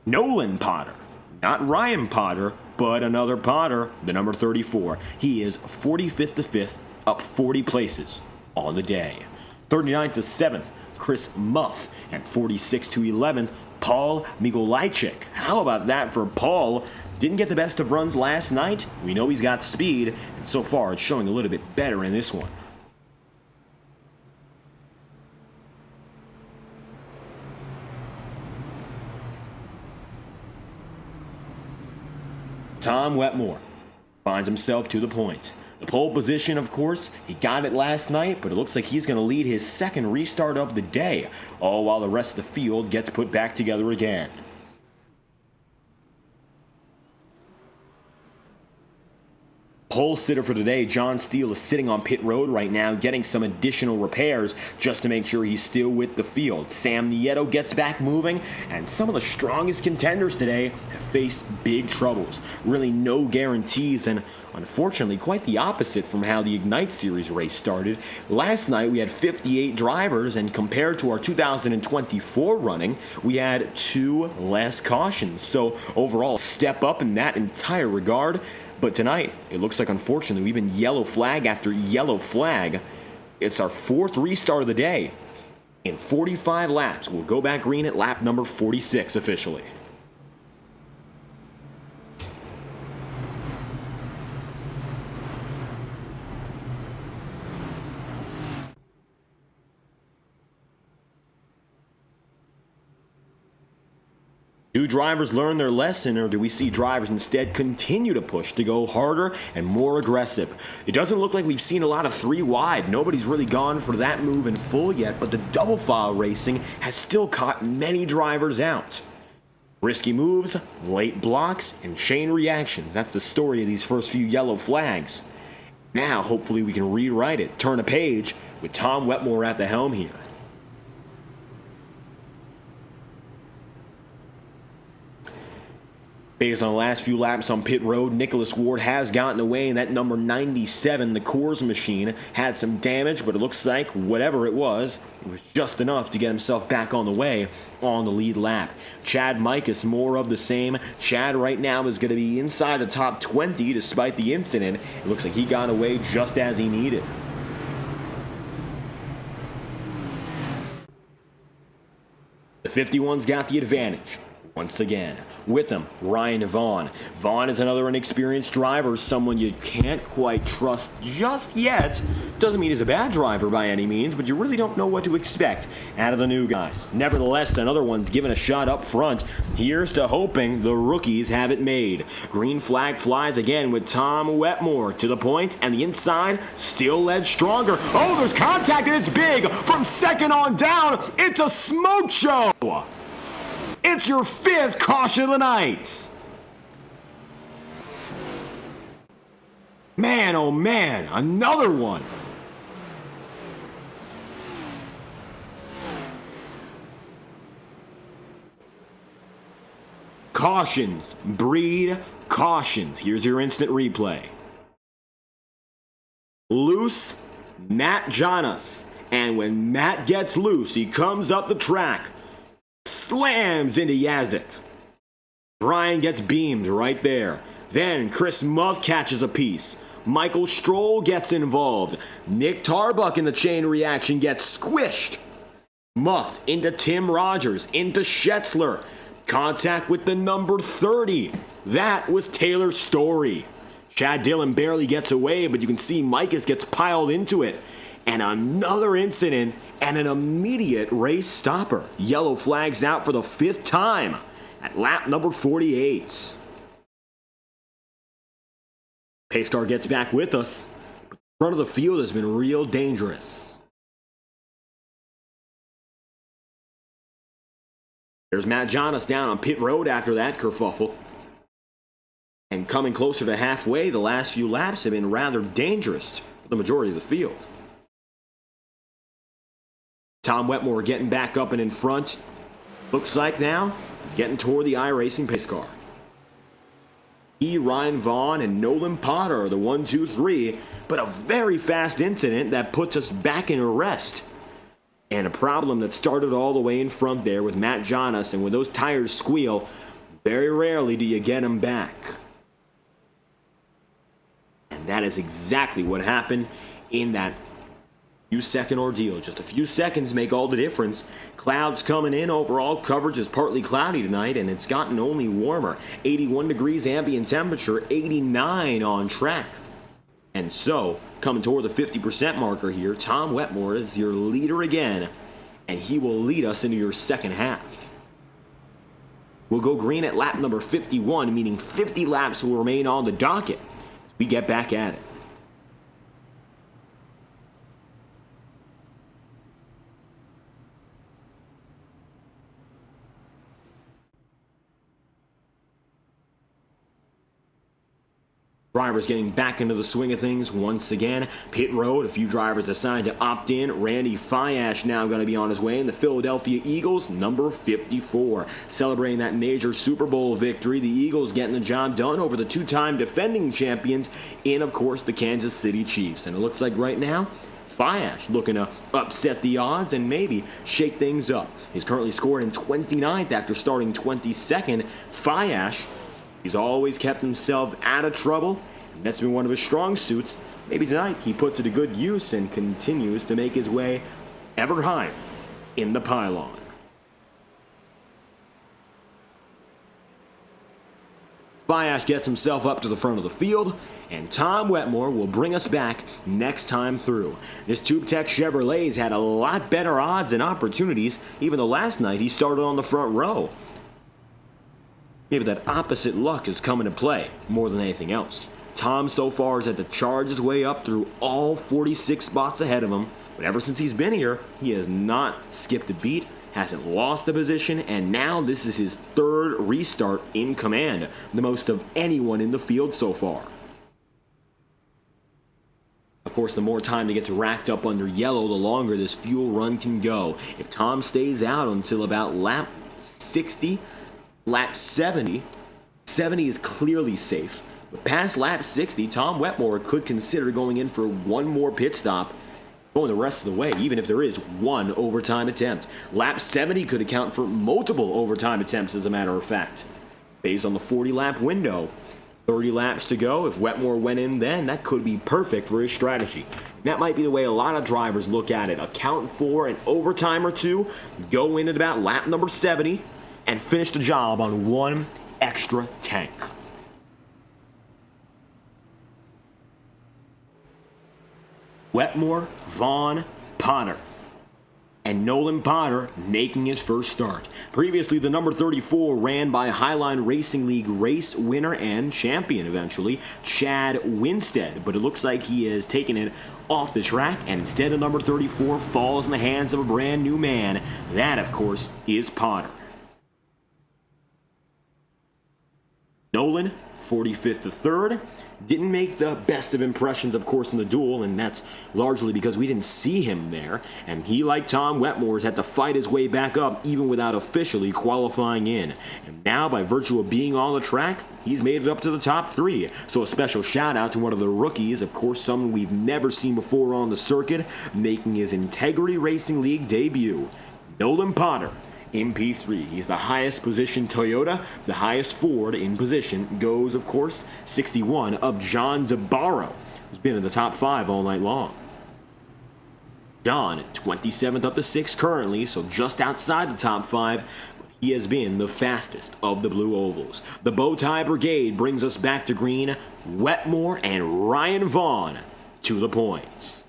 Nolan Potter, not Ryan Potter, but another Potter, the number 34. He is 45th to 5th, up 40 places on the day. 39th to 7th, Chris Muff, and 46th to 11th, Paul Migolajczyk. How about that for Paul? Didn't get the best of runs last night. We know he's got speed, and so far it's showing a little bit better in this one. Tom Wetmore finds himself to the point. The pole position, of course, he got it last night, but it looks like he's going to lead his second restart of the day, all while the rest of the field gets put back together again. Pole sitter for today, John Steele, is sitting on pit road right now, getting some additional repairs just to make sure he's still with the field. Sam Nieto gets back moving, and some of the strongest contenders today have faced big troubles. Really no guarantees, and unfortunately quite the opposite from how the Ignite Series race started. Last night we had 58 drivers, and compared to our 2024 running, we had 2 less cautions. So overall, step up in that entire regard. But tonight, it looks like, unfortunately, we've been yellow flag after yellow flag. It's our 4th restart of the day. In 45 laps, we'll go back green at lap number 46 officially. Do drivers learn their lesson, or do we see drivers instead continue to push to go harder and more aggressive? It doesn't look like we've seen a lot of 3 wide. Nobody's really gone for that move in full yet, but the double file racing has still caught many drivers out. Risky moves, late blocks, and chain reactions. That's the story of these first few yellow flags. Now, hopefully we can rewrite it, turn a page, with Tom Wetmore at the helm here. Based on the last few laps on pit road, Nicholas Ward has gotten away, and that number 97, the Coors machine, had some damage, but it looks like whatever it was just enough to get himself back on the way on the lead lap. Chad Mikus, more of the same. Chad right now is going to be inside the top 20 despite the incident. It looks like he got away just as he needed. The 51's got the advantage. Once again, with them, Ryan Vaughn. Vaughn is another inexperienced driver, someone you can't quite trust just yet. Doesn't mean he's a bad driver by any means, but you really don't know what to expect out of the new guys. Nevertheless, another one's given a shot up front. Here's to hoping the rookies have it made. Green flag flies again with Tom Wetmore to the point, and the inside still led stronger. Oh, there's contact, and it's big. From second on down, it's a smoke show. It's your 5th caution of the night. Man, oh man, another one. Cautions breed cautions. Here's your instant replay. Loose, Matt Janas. And when Matt gets loose, he comes up the track. Slams into Yazik. Brian gets beamed right there. Then Chris Muff catches a piece. Michael Stroll gets involved. Nick Tarbuck in the chain reaction gets squished. Muff into Tim Rogers, into Schetzler. Contact with the number 30. That was Taylor Story. Chad Dillon barely gets away, but you can see Mikus gets piled into it. And another incident and an immediate race stopper. Yellow flags out for the 5th time at lap number 48. Pace car gets back with us. The front of the field has been real dangerous. There's Matt Jonas down on pit road after that kerfuffle. And coming closer to halfway, the last few laps have been rather dangerous for the majority of the field. Tom Wetmore getting back up and in front. Looks like now he's getting toward the iRacing pace car. He, Ryan Vaughn, and Nolan Potter are the 1, 2, 3, but a very fast incident that puts us back in arrest. And a problem that started all the way in front there with Matt Jonas, and when those tires squeal, very rarely do you get them back. And that is exactly what happened in that few-second ordeal. Just a few seconds make all the difference. Clouds coming in. Overall coverage is partly cloudy tonight, and it's gotten only warmer. 81 degrees ambient temperature, 89 on track. And so, coming toward the 50% marker here, Tom Wetmore is your leader again, and he will lead us into your second half. We'll go green at lap number 51, meaning 50 laps will remain on the docket as we get back at it. Drivers getting back into the swing of things once again. Pit road, a few drivers assigned to opt in. Randy Fiash now going to be on his way in the Philadelphia Eagles, number 54. Celebrating that major Super Bowl victory, the Eagles getting the job done over the two-time defending champions in, of course, the Kansas City Chiefs. And it looks like right now, Fiash looking to upset the odds and maybe shake things up. He's currently scored in 29th after starting 22nd. Fiash, he's always kept himself out of trouble, and that's been one of his strong suits. Maybe tonight he puts it to good use and continues to make his way ever higher in the pylon. Fiash gets himself up to the front of the field, and Tom Wetmore will bring us back next time through. This Tube Tech Chevrolet's had a lot better odds and opportunities, even though last night he started on the front row. Maybe that opposite luck is coming to play more than anything else. Tom so far has had to charge his way up through all 46 spots ahead of him, but ever since he's been here, he has not skipped a beat, hasn't lost a position, and now this is his third restart in command, the most of anyone in the field so far. Of course, the more time that gets racked up under yellow, the longer this fuel run can go. If Tom stays out until about lap 60, lap 70 is clearly safe. But past lap 60, Tom Wetmore could consider going in for one more pit stop, going the rest of the way, even if there is one overtime attempt. Lap 70 could account for multiple overtime attempts, as a matter of fact. Based on the 40-lap window, 30 laps to go. If Wetmore went in then, that could be perfect for his strategy. And that might be the way a lot of drivers look at it. Account for an overtime or two, go in at about lap number 70, and finish the job on one extra tank. Wetmore, Vaughn, Potter. And Nolan Potter making his first start. Previously, the number 34 ran by Highline Racing League race winner and champion eventually, Chad Winstead. But it looks like he has taken it off the track, and instead of number 34 falls in the hands of a brand new man. That, of course, is Potter. Nolan, 45th to 3rd. Didn't make the best of impressions, of course, in the duel, and that's largely because we didn't see him there. And he, like Tom Wetmore, has had to fight his way back up even without officially qualifying in. And now, by virtue of being on the track, he's made it up to the top 3. So a special shout out to one of the rookies, of course, someone we've never seen before on the circuit, making his Integrity Racing League debut, Nolan Potter. MP3. He's the highest position Toyota. The highest Ford in position goes, of course, 61 of John DeBarro, who's been in the top 5 all night long. John, 27th up to 6th currently, so just outside the top 5. But he has been the fastest of the Blue Ovals. The Bowtie Brigade brings us back to green. Wetmore and Ryan Vaughn to the points.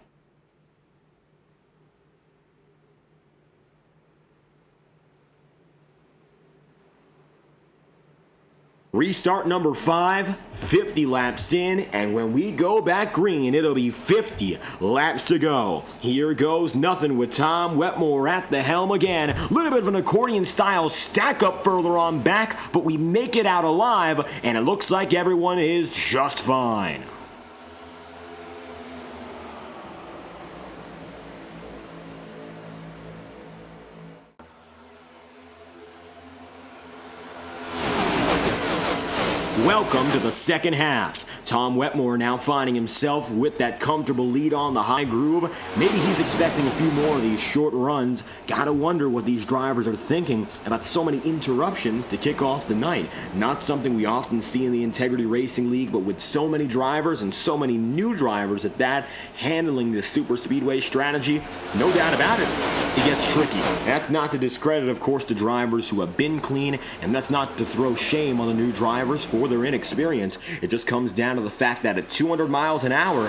Restart number 5, 50 laps in, and when we go back green, it'll be 50 laps to go. Here goes nothing with Tom Wetmore at the helm again. A little bit of an accordion style stack up further on back, but we make it out alive, and it looks like everyone is just fine. Welcome to the second half. Tom Wetmore now finding himself with that comfortable lead on the high groove. Maybe he's expecting a few more of these short runs. Gotta wonder what these drivers are thinking about so many interruptions to kick off the night. Not something we often see in the Integrity Racing League, but with so many drivers and so many new drivers at that, handling the SuperSpeedway strategy, no doubt about it, it gets tricky. That's not to discredit, of course, the drivers who have been clean, and that's not to throw shame on the new drivers for their inexperience. It just comes down to the fact that at 200 miles an hour,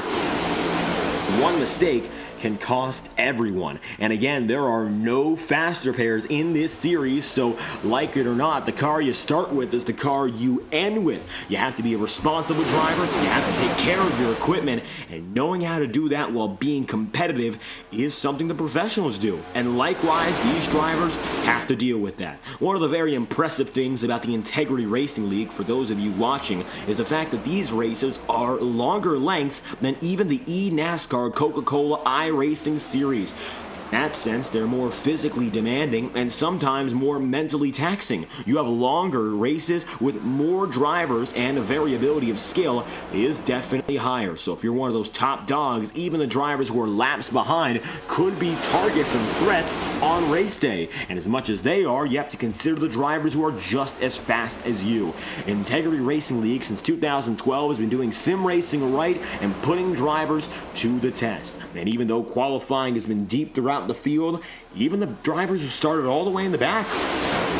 one mistake can cost everyone. And again, there are no faster pairs in this series, so like it or not, the car you start with is the car you end with. You have to be a responsible driver, you have to take care of your equipment, and knowing how to do that while being competitive is something the professionals do. And likewise, these drivers have to deal with that. One of the very impressive things about the Integrity Racing League, for those of you watching, is the fact that these races are longer lengths than even the NASCAR Coca-Cola iRacing series. In that sense, they're more physically demanding and sometimes more mentally taxing. You have longer races with more drivers, and the variability of skill is definitely higher. So if you're one of those top dogs, even the drivers who are laps behind could be targets and threats on race day. And as much as they are, you have to consider the drivers who are just as fast as you. Integrity Racing League since 2012 has been doing sim racing right and putting drivers to the test. And even though qualifying has been deep throughout the field, even the drivers who started all the way in the back,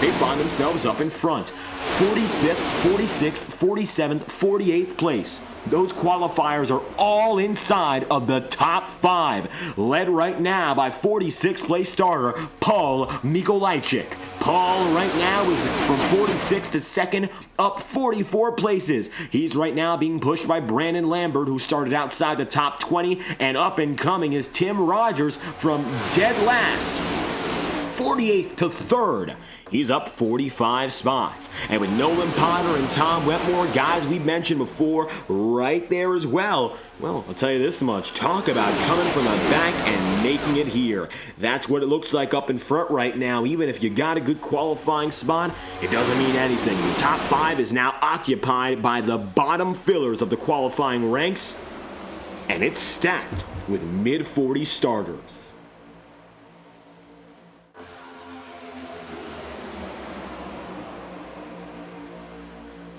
they find themselves up in front. 45th, 46th, 47th, 48th place. Those qualifiers are all inside of the top 5, led right now by 46th place starter Paul Mikolajczyk. Paul right now is from 46th to 2nd, up 44 places. He's right now being pushed by Brandon Lambert, who started outside the top 20, and up and coming is Tim Rogers from dead last, 48th to 3rd. He's up 45 spots. And with Nolan Potter and Tom Wetmore, guys we mentioned before, right there as well. Well, I'll tell you this much. Talk about coming from the back and making it here. That's what it looks like up in front right now. Even if you got a good qualifying spot, it doesn't mean anything. The top 5 is now occupied by the bottom fillers of the qualifying ranks, and it's stacked with mid-40 starters.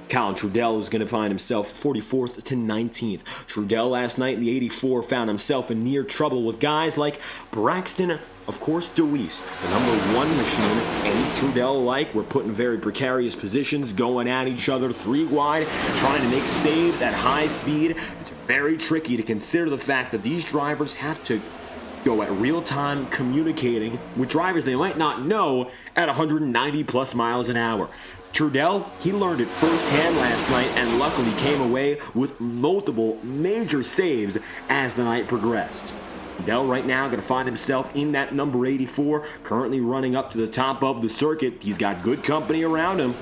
Colin Trudell is going to find himself 44th to 19th. Trudell last night in the 84 found himself in near trouble with guys like Braxton, of course, DeWeese, the #1 machine, and Trudell alike were put in very precarious positions, going at each other 3 wide, trying to make saves at high speed. It's very tricky to consider the fact that these drivers have to go at real-time communicating with drivers they might not know at 190 plus miles an hour. Trudell, he learned it firsthand last night and luckily came away with multiple major saves as the night progressed. Trudell right now going to find himself in that number 84, currently running up to the top of the circuit. He's got good company around him.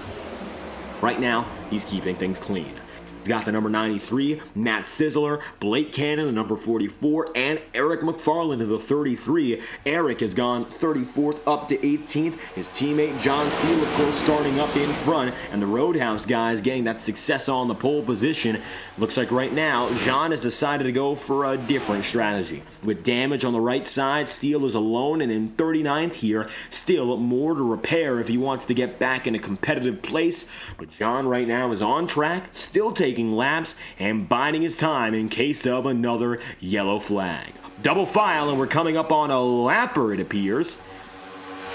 Right now, he's keeping things clean. He's got the number 93, Matt Sizzler, Blake Cannon, the number 44, and Eric McFarland in the 33. Eric has gone 34th up to 18th. His teammate John Steele, of course, starting up in front, and the Roadhouse guys getting that success on the pole position. Looks like right now, John has decided to go for a different strategy. With damage on the right side, Steele is alone, and in 39th here, still more to repair if he wants to get back in a competitive place. But John right now is on track, still taking laps and biding his time in case of another yellow flag. Double file, and we're coming up on a lapper, it appears.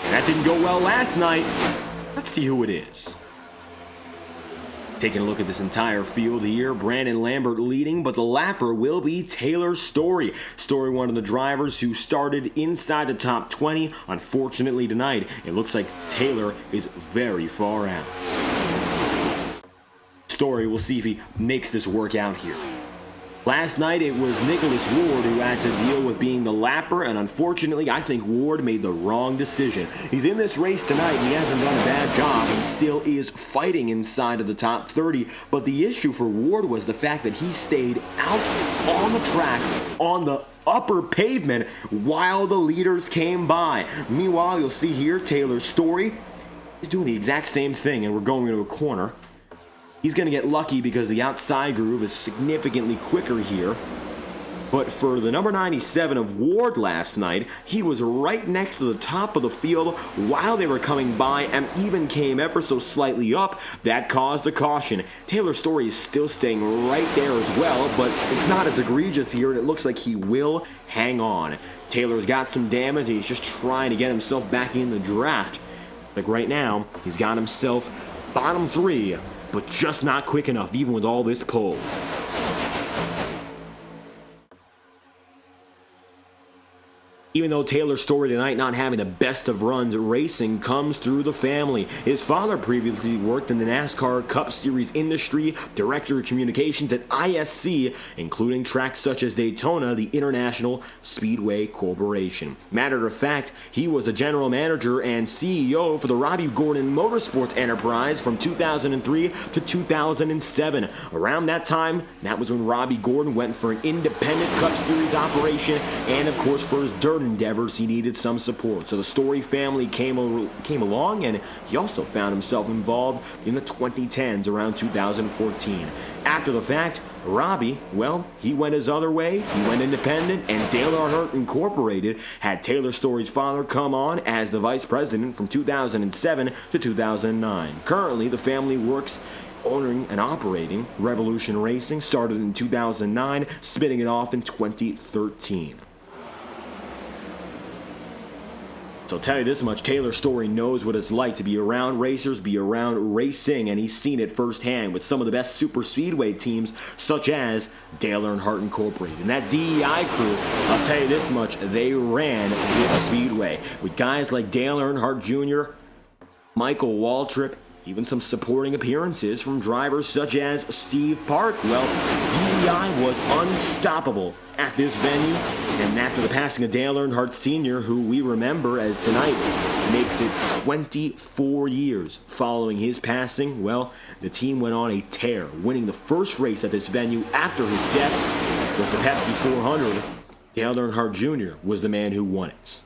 And that didn't go well last night. Let's see who it is. Taking a look at this entire field here, Brandon Lambert leading, but the lapper will be Taylor Story. Story, one of the drivers who started inside the top 20. Unfortunately tonight, it looks like Taylor is very far out. Story. We'll see if he makes this work out here. Last night, it was Nicholas Ward who had to deal with being the lapper, and unfortunately, I think Ward made the wrong decision. He's in this race tonight, and he hasn't done a bad job. He still is fighting inside of the top 30, but the issue for Ward was the fact that he stayed out on the track on the upper pavement while the leaders came by. Meanwhile, you'll see here Taylor Story is doing the exact same thing, and we're going into a corner. He's going to get lucky because the outside groove is significantly quicker here. But for the number 97 of Ward last night, he was right next to the top of the field while they were coming by and even came ever so slightly up. That caused a caution. Taylor Story is still staying right there as well, but it's not as egregious here, and it looks like he will hang on. Taylor's got some damage, and he's just trying to get himself back in the draft. Like right now, he's got himself bottom 3. But just not quick enough, even with all this pull. Even though Taylor's Story tonight not having the best of runs, racing comes through the family. His father previously worked in the NASCAR Cup Series industry, Director of Communications at ISC, including tracks such as Daytona, the International Speedway Corporation. Matter of fact, he was the general manager and CEO for the Robbie Gordon Motorsports enterprise from 2003 to 2007. Around that time, that was when Robbie Gordon went for an independent Cup Series operation, and of course for his dirt endeavors, he needed some support. So the Story family came along, and he also found himself involved in the 2010s around 2014. After the fact, Robbie, well, he went his other way. He went independent, and Dale Earnhardt Incorporated had Taylor Story's father come on as the vice president from 2007 to 2009. Currently, the family works owning and operating Revolution Racing, started in 2009, spinning it off in 2013. So I'll tell you this much, Taylor Story knows what it's like to be around racers, be around racing, and he's seen it firsthand with some of the best superspeedway teams, such as Dale Earnhardt Incorporated. And that DEI crew, I'll tell you this much, they ran this speedway with guys like Dale Earnhardt Jr., Michael Waltrip, even some supporting appearances from drivers such as Steve Park. Well, DEI was unstoppable at this venue, and after the passing of Dale Earnhardt Sr., who we remember as tonight makes it 24 years following his passing, well, the team went on a tear, winning the first race at this venue after his death was the Pepsi 400. Dale Earnhardt Jr. was the man who won it.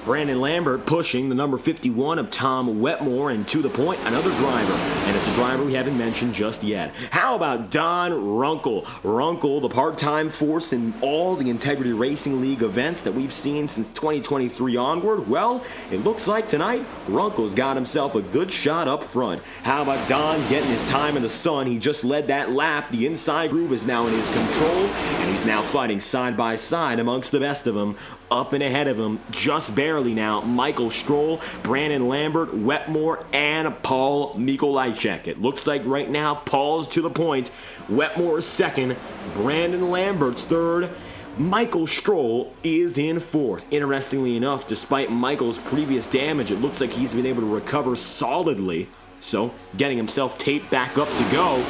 Brandon Lambert pushing the number 51 of Tom Wetmore, and to the point, another driver, and it's a driver we haven't mentioned just yet. How about Don Runkle? Runkle, the part-time force in all the Integrity Racing League events that we've seen since 2023 onward. Well, it looks like tonight, Runkle's got himself a good shot up front. How about Don getting his time in the sun? He just led that lap. The inside groove is now in his control, and he's now fighting side by side amongst the best of them. Up and ahead of him, just barely now, Michael Stroll, Brandon Lambert, Wetmore, and Paul Mikolajczyk. It looks like right now Paul's to the point. Wetmore is second, Brandon Lambert's third, Michael Stroll is in fourth. Interestingly enough, despite Michael's previous damage, it looks like he's been able to recover solidly. So, getting himself taped back up to go.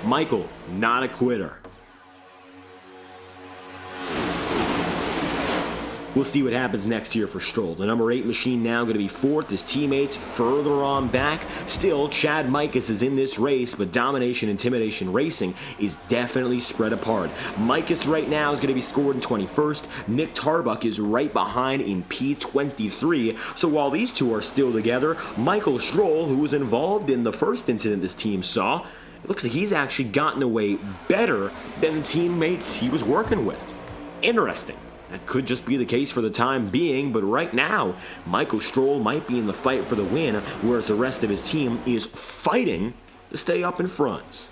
Michael, not a quitter. We'll see what happens next here for Stroll. The number 8 machine now going to be fourth. His teammates further on back. Still, Chad Mikus is in this race, but Domination Intimidation Racing is definitely spread apart. Mikus right now is going to be scored in 21st. Nick Tarbuck is right behind in P23. So while these two are still together, Michael Stroll, who was involved in the first incident this team saw, it looks like he's actually gotten away better than the teammates he was working with. Interesting. That could just be the case for the time being, but right now, Michael Stroll might be in the fight for the win, whereas the rest of his team is fighting to stay up in front.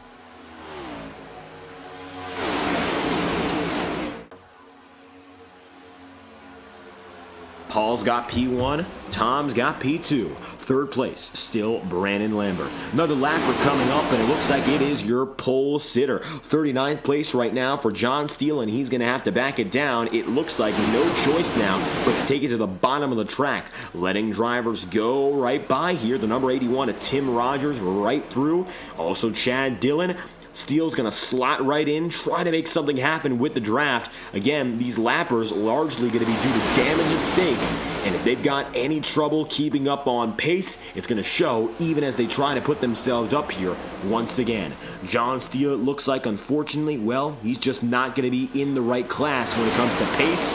Paul's got P1, Tom's got P2. Third place, still Brandon Lambert. Another lapper coming up, and it looks like it is your pole sitter. 39th place right now for John Steele, and he's going to have to back it down. It looks like no choice now but to take it to the bottom of the track, letting drivers go right by here. The number 81 of Tim Rogers right through. Also Chad Dillon. Steele's going to slot right in, try to make something happen with the draft. Again, these lappers largely going to be due to damage's sake, and if they've got any trouble keeping up on pace, it's going to show even as they try to put themselves up here once again. John Steele, it looks like, unfortunately, well, he's just not going to be in the right class when it comes to pace.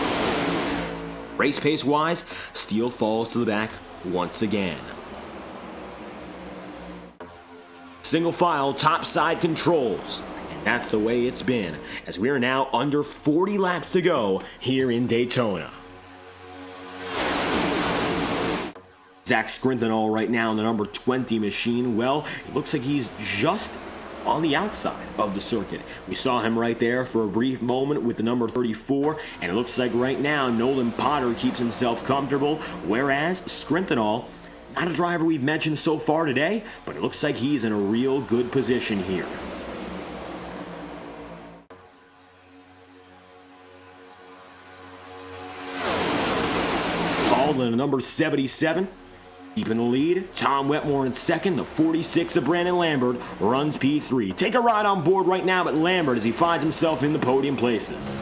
Race pace-wise, Steele falls to the back once again. Single file top side controls, and that's the way it's been as we are now under 40 laps to go here in Daytona. Zach Scrinthal right now in the number 20 machine. Well, it looks like he's just on the outside of the circuit. We saw him right there for a brief moment with the number 34, and it looks like right now Nolan Potter keeps himself comfortable, whereas Scrinthal, not a driver we've mentioned so far today, but it looks like he's in a real good position here. Paul in number 77, keeping the lead. Tom Wetmore in second. The 46 of Brandon Lambert runs P3. Take a ride on board right now at Lambert as he finds himself in the podium places.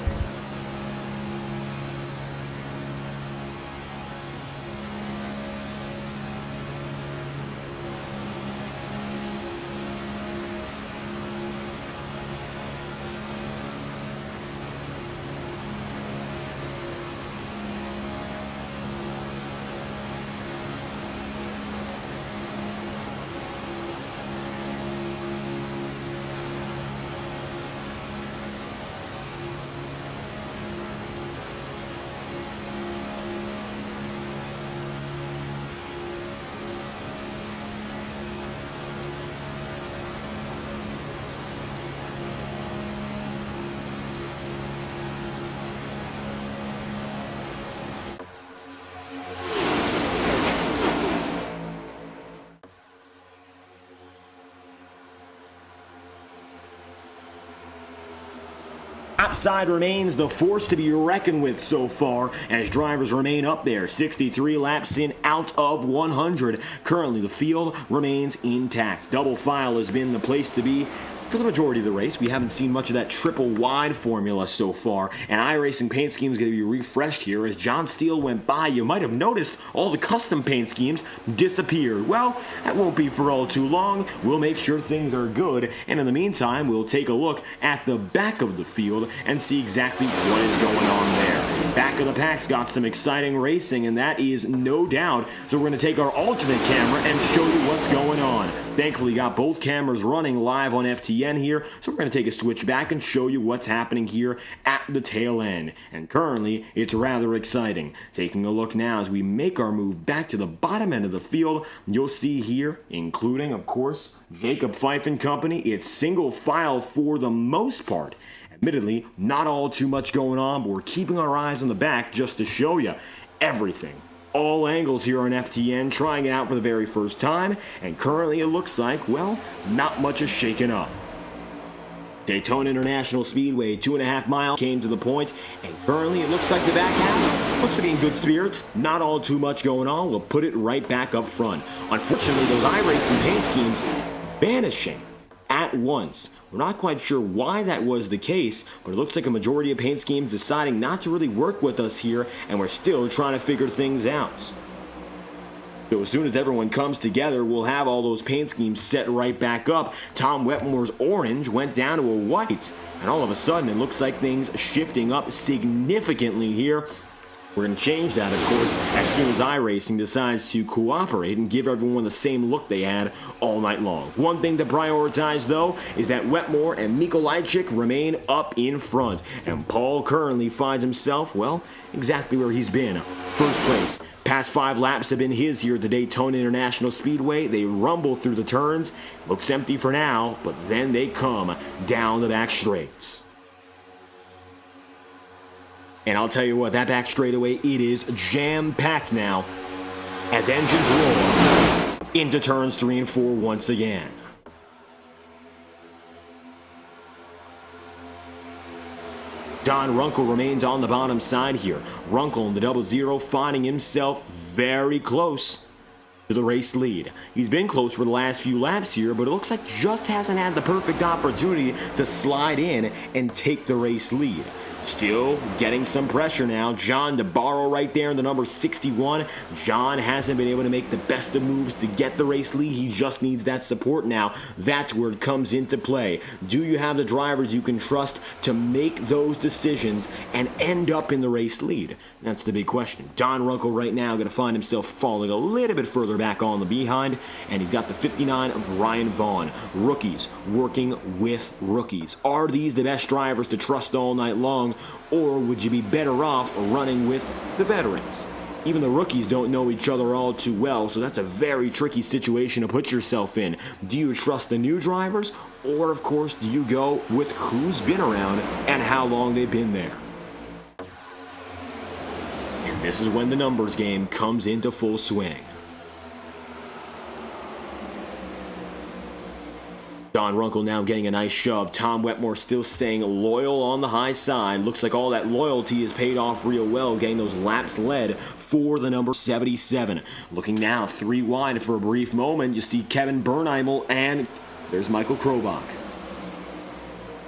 Outside remains the force to be reckoned with so far as drivers remain up there. 63 laps in out of 100. Currently the field remains intact. Double file has been the place to be for the majority of the race. We haven't seen much of that triple wide formula so far, and iRacing paint scheme is going to be refreshed here. As John Steele went by, you might have noticed all the custom paint schemes disappeared. Well, that won't be for all too long. We'll make sure things are good, and in the meantime, we'll take a look at the back of the field and see exactly what is going on there. Back of the pack's got some exciting racing, and that is no doubt. So we're going to take our alternate camera and show you what's going on. Thankfully, got both cameras running live on FTN here, so we're going to take a switch back and show you what's happening here at the tail end. And currently, it's rather exciting. Taking a look now as we make our move back to the bottom end of the field, you'll see here, including, of course, Jacob Fife and company, it's single file for the most part. Admittedly, not all too much going on, but we're keeping our eyes on the back just to show you everything. All angles here on FTN, trying it out for the very first time, and currently it looks like, well, not much is shaken up. Daytona International Speedway, 2.5 miles, came to the point, and currently it looks like the back half looks to be in good spirits. Not all too much going on. We'll put it right back up front. Unfortunately, those iRacing paint schemes vanishing at once. We're not quite sure why that was the case, but it looks like a majority of paint schemes deciding not to really work with us here, and we're still trying to figure things out. So as soon as everyone comes together, we'll have all those paint schemes set right back up. Tom Wetmore's orange went down to a white, and all of a sudden it looks like things shifting up significantly here. We're going to change that, of course, as soon as iRacing decides to cooperate and give everyone the same look they had all night long. One thing to prioritize, though, is that Wetmore and Mikolajczyk remain up in front. And Paul currently finds himself, well, exactly where he's been. First place. Past 5 laps have been his here at the Daytona International Speedway. They rumble through the turns. Looks empty for now, but then they come down the back straights. And I'll tell you what, that back straightaway, it is jam-packed now as engines roll into turns 3 and 4 once again. Don Runkle remains on the bottom side here. Runkle in the 00 finding himself very close to the race lead. He's been close for the last few laps here, but it looks like just hasn't had the perfect opportunity to slide in and take the race lead. Still getting some pressure now. John DeBarro right there in the number 61. John hasn't been able to make the best of moves to get the race lead. He just needs that support now. That's where it comes into play. Do you have the drivers you can trust to make those decisions and end up in the race lead? That's the big question. Don Runkle right now going to find himself falling a little bit further back on the behind, and he's got the 59 of Ryan Vaughn. Rookies working with rookies. Are these the best drivers to trust all night long? Or would you be better off running with the veterans? Even the rookies don't know each other all too well, so that's a very tricky situation to put yourself in. Do you trust the new drivers? Or, of course, do you go with who's been around and how long they've been there? And this is when the numbers game comes into full swing. Don Runkle now getting a nice shove. Tom Wetmore still staying loyal on the high side. Looks like all that loyalty has paid off real well, getting those laps led for the number 77. Looking now 3 wide for a brief moment. You see Kevin Bernheimel and there's Michael Krobach.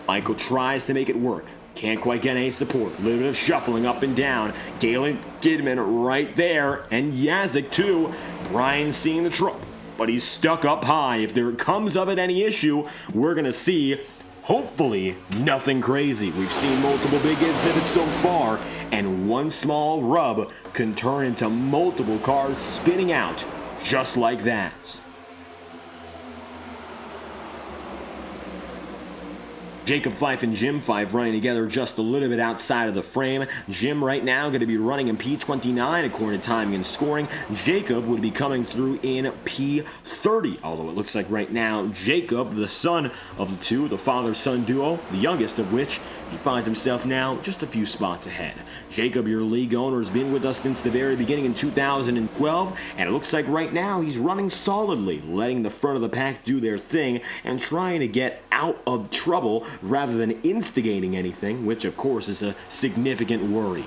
Michael tries to make it work. Can't quite get any support. A little bit of shuffling up and down. Galen Gidman right there. And Yazik too. Brian seeing the trouble, but he's stuck up high. If there comes of it any issue, we're going to see, hopefully, nothing crazy. We've seen multiple big exhibits so far, and one small rub can turn into multiple cars spinning out just like that. Jacob Fife and Jim Fife running together just a little bit outside of the frame. Jim right now going to be running in P29 according to timing and scoring. Jacob would be coming through in P30, although it looks like right now Jacob, the son of the two, the father-son duo, the youngest of which, he finds himself now just a few spots ahead. Jacob, your league owner, has been with us since the very beginning in 2012, and it looks like right now he's running solidly, letting the front of the pack do their thing and trying to get out of trouble rather than instigating anything, which of course is a significant worry.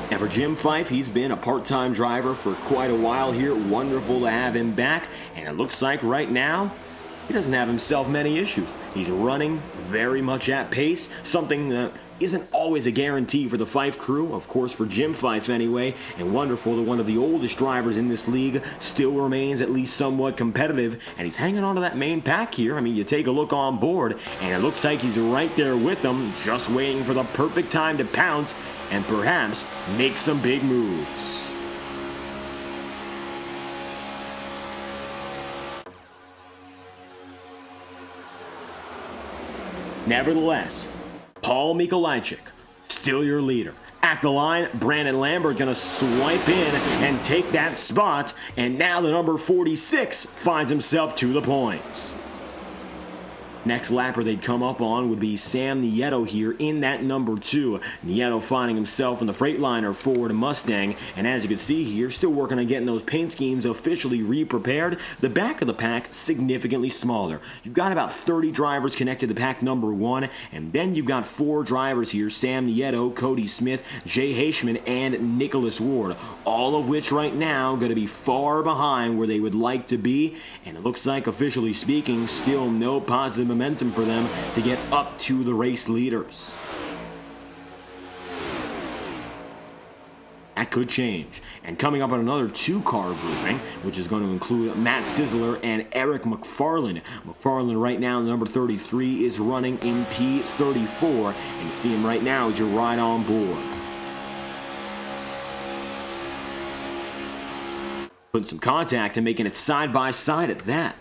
And for Jim Fife, he's been a part-time driver for quite a while here. Wonderful to have him back, and it looks like right now he doesn't have himself many issues. He's running very much at pace, something that isn't always a guarantee for the Fife crew, of course for Jim Fife anyway, and wonderful that one of the oldest drivers in this league still remains at least somewhat competitive, and he's hanging on to that main pack here. I mean, you take a look on board, and it looks like he's right there with them, just waiting for the perfect time to pounce and perhaps make some big moves. Nevertheless, Paul Mikolajczyk, still your leader. At the line, Brandon Lambert going to swipe in and take that spot, and now the number 46 finds himself to the points. Next lapper they'd come up on would be Sam Nieto here in that number 2. Nieto finding himself in the Freightliner Ford Mustang, and as you can see here, still working on getting those paint schemes officially re-prepared. The back of the pack significantly smaller. You've got about 30 drivers connected to pack number 1, and then you've got 4 drivers here, Sam Nieto, Cody Smith, Jay Haishman, and Nicholas Ward, all of which right now going to be far behind where they would like to be, and it looks like, officially speaking, still no positive momentum for them to get up to the race leaders. That could change. And coming up on another 2-car grouping, which is going to include Matt Sizzler and Eric McFarland. McFarland right now, number 33, is running in P34, and you see him right now as you're right on board. Putting some contact and making it side by side at that.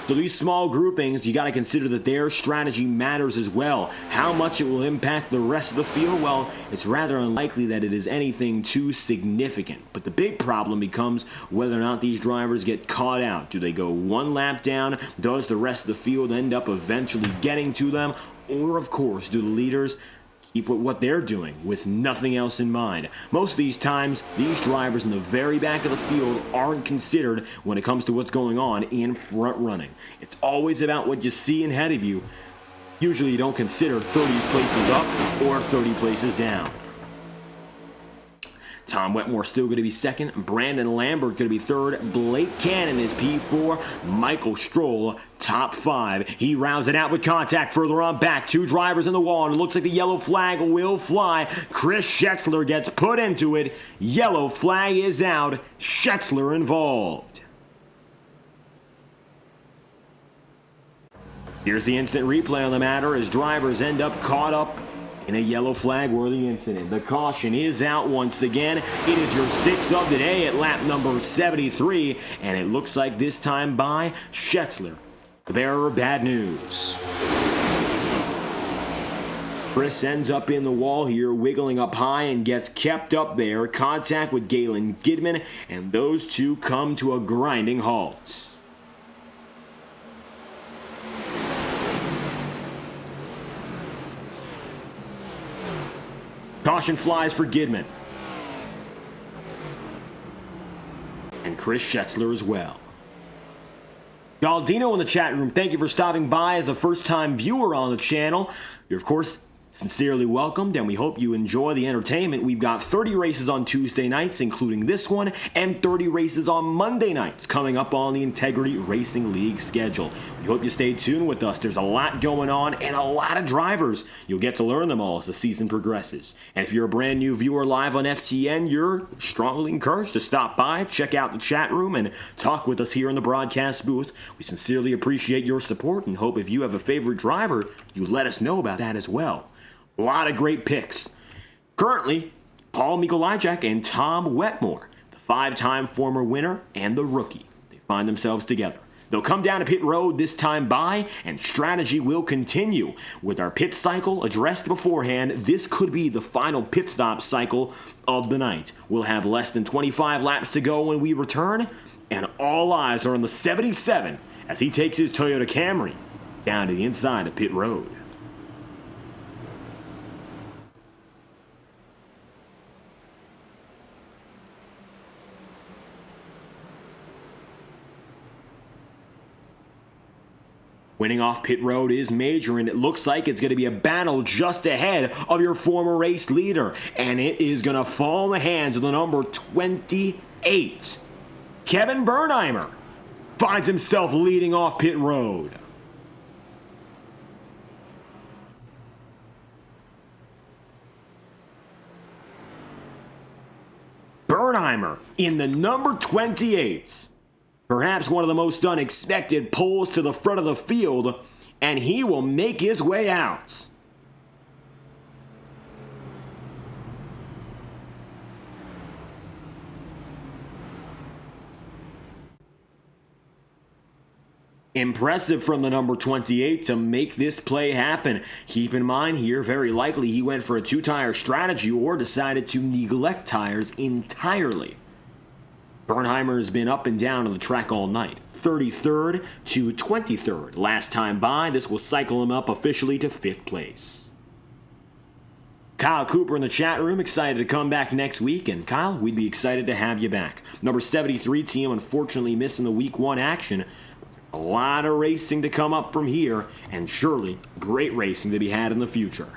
So these small groupings, you got to consider that their strategy matters as well. How much it will impact the rest of the field, well, it's rather unlikely that it is anything too significant. But the big problem becomes whether or not these drivers get caught out. Do they go one lap down? Does the rest of the field end up eventually getting to them? Or, of course, do the leaders keep with what they're doing with nothing else in mind? Most of these times, these drivers in the very back of the field aren't considered when it comes to what's going on in front running. It's always about what you see ahead of you. Usually you don't consider 30 places up or 30 places down. Tom Wetmore still going to be second. Brandon Lambert going to be third. Blake Cannon is P4. Michael Stroll, top 5. He rounds it out with contact further on back. 2 drivers in the wall, and it looks like the yellow flag will fly. Chris Schetzler gets put into it. Yellow flag is out. Schetzler involved. Here's the instant replay on the matter as drivers end up caught up in a yellow flag worthy incident. The caution is out once again. It is your 6th of the day at lap number 73, and it looks like this time by Schetzler, the bearer of bad news. Chris ends up in the wall here, wiggling up high and gets kept up there. Contact with Galen Gidman, and those two come to a grinding halt. Caution flies for Gidman. And Chris Schetzler as well. Galdino in the chat room, thank you for stopping by as a first-time viewer on the channel. You're, of course, sincerely welcomed, and we hope you enjoy the entertainment. We've got 30 races on Tuesday nights, including this one, and 30 races on Monday nights coming up on the Integrity Racing League schedule. We hope you stay tuned with us. There's a lot going on and a lot of drivers. You'll get to learn them all as the season progresses. And if you're a brand new viewer live on FTN, you're strongly encouraged to stop by, check out the chat room, and talk with us here in the broadcast booth. We sincerely appreciate your support and hope if you have a favorite driver, you let us know about that as well. A lot of great picks. Currently, Paul Mikolajczak and Tom Wetmore, the 5-time former winner and the rookie. They find themselves together. They'll come down to pit road this time by, and strategy will continue. With our pit cycle addressed beforehand, this could be the final pit stop cycle of the night. We'll have less than 25 laps to go when we return, and all eyes are on the 77 as he takes his Toyota Camry down to the inside of pit road. Winning off pit road is major, and it looks like it's going to be a battle just ahead of your former race leader. And it is going to fall in the hands of the number 28. Kevin Bernheimer finds himself leading off pit road. Bernheimer in the number 28. Perhaps one of the most unexpected pulls to the front of the field, and he will make his way out. Impressive from the number 28 to make this play happen. Keep in mind here, very likely he went for a 2-tire strategy or decided to neglect tires entirely. Bernheimer has been up and down on the track all night. 33rd to 23rd. Last time by, this will cycle him up officially to 5th place. Kyle Cooper in the chat room, excited to come back next week. And Kyle, we'd be excited to have you back. Number 73 team unfortunately missing the week 1 action. A lot of racing to come up from here, and surely great racing to be had in the future.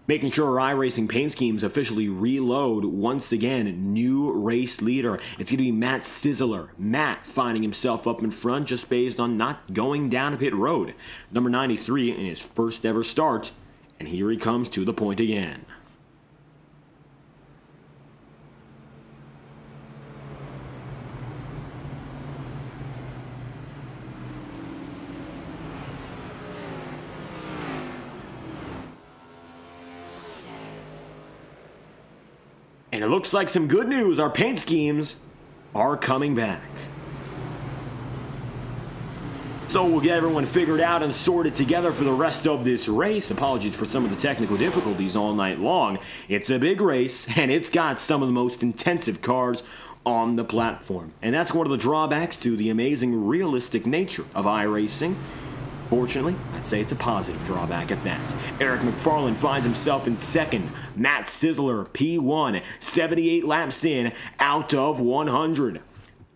Making sure our iRacing paint schemes officially reload once again. New race leader. It's going to be Matt Sizzler. Matt finding himself up in front just based on not going down a pit road. Number 93 in his first ever start. And here he comes to the point again. And it looks like some good news. Our paint schemes are coming back. So we'll get everyone figured out and sorted together for the rest of this race. Apologies for some of the technical difficulties all night long. It's a big race, and it's got some of the most intensive cars on the platform. And that's one of the drawbacks to the amazing realistic nature of iRacing. Fortunately, I'd say it's a positive drawback at that. Eric McFarland finds himself in second. Matt Sizzler, P1, 78 laps in, out of 100.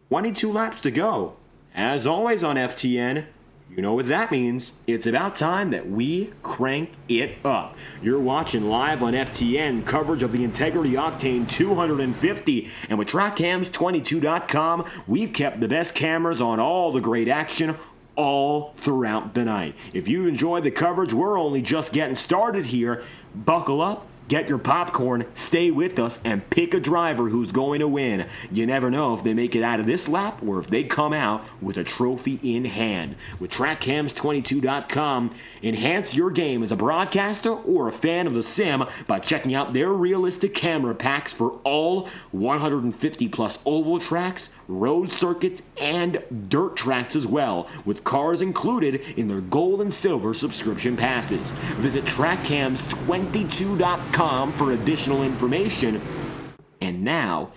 22 laps to go. As always on FTN, you know what that means. It's about time that we crank it up. You're watching live on FTN coverage of the Integrity OCTANE 250. And with TrackCams22.com, we've kept the best cameras on all the great action all throughout the night. If you enjoyed the coverage, we're only just getting started here. Buckle up. Get your popcorn, stay with us, and pick a driver who's going to win. You never know if they make it out of this lap or if they come out with a trophy in hand. With TrackCams22.com, enhance your game as a broadcaster or a fan of the sim by checking out their realistic camera packs for all 150 plus oval tracks, road circuits, and dirt tracks as well, with cars included in their gold and silver subscription passes. Visit TrackCams22.com for additional information. And now,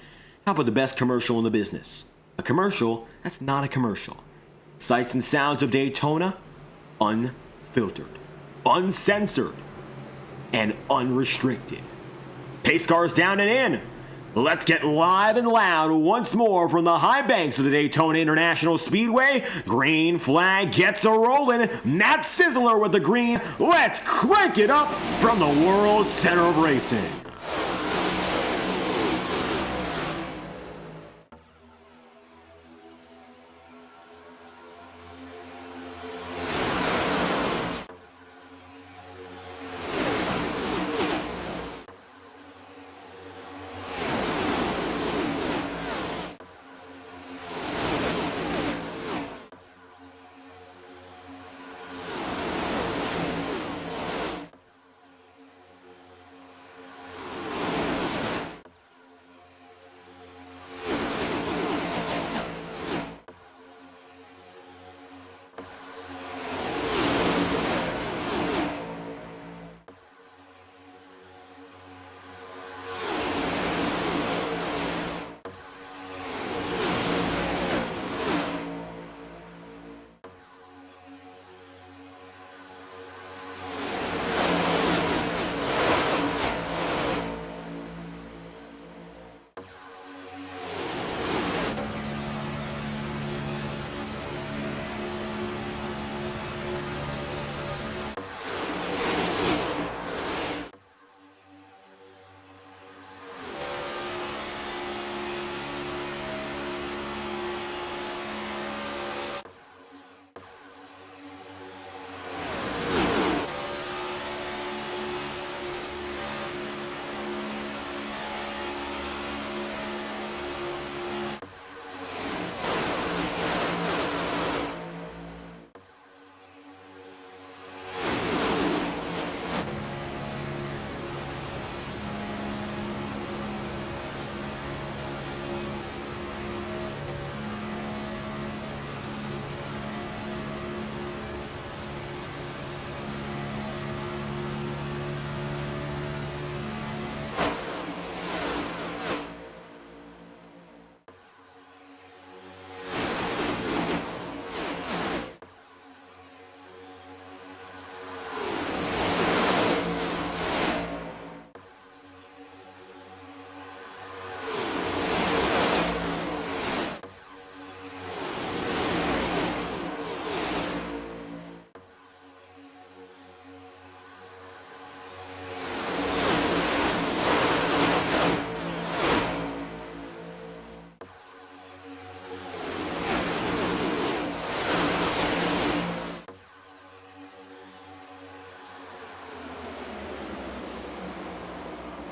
how about the best commercial in the business? A commercial that's not a commercial. Sights and sounds of Daytona, unfiltered, uncensored, and unrestricted. Pace cars down and in. Let's get live and loud once more from the high banks of the Daytona International Speedway. Green flag gets a rolling. Matt Sizzler with the green. Let's crank it up from the world center of racing.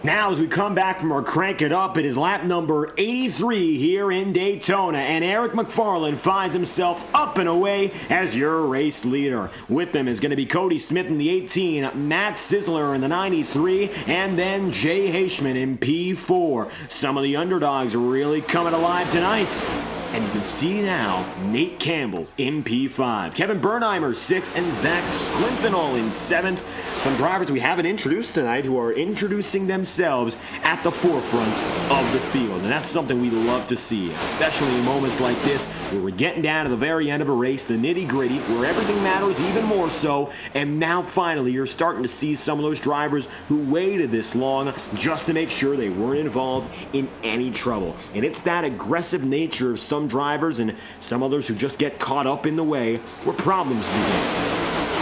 Now, as we come back from our Crank It Up, it is lap number 83 here in Daytona, and Eric McFarland finds himself up and away as your race leader. With them is going to be Cody Smith in the 18, Matt Sisler in the 93, and then Jay Haishman in P4. Some of the underdogs really coming alive tonight. And you can see now Nate Campbell in P5, Kevin Bernheimer 6th, and Zach Splintenall in 7th. Some drivers we haven't introduced tonight who are introducing themselves at the forefront of the field. And that's something we love to see, especially in moments like this where we're getting down to the very end of a race, the nitty-gritty, where everything matters even more so. And now finally you're starting to see some of those drivers who waited this long just to make sure they weren't involved in any trouble. And it's that aggressive nature of some drivers and some others who just get caught up in the way where problems begin.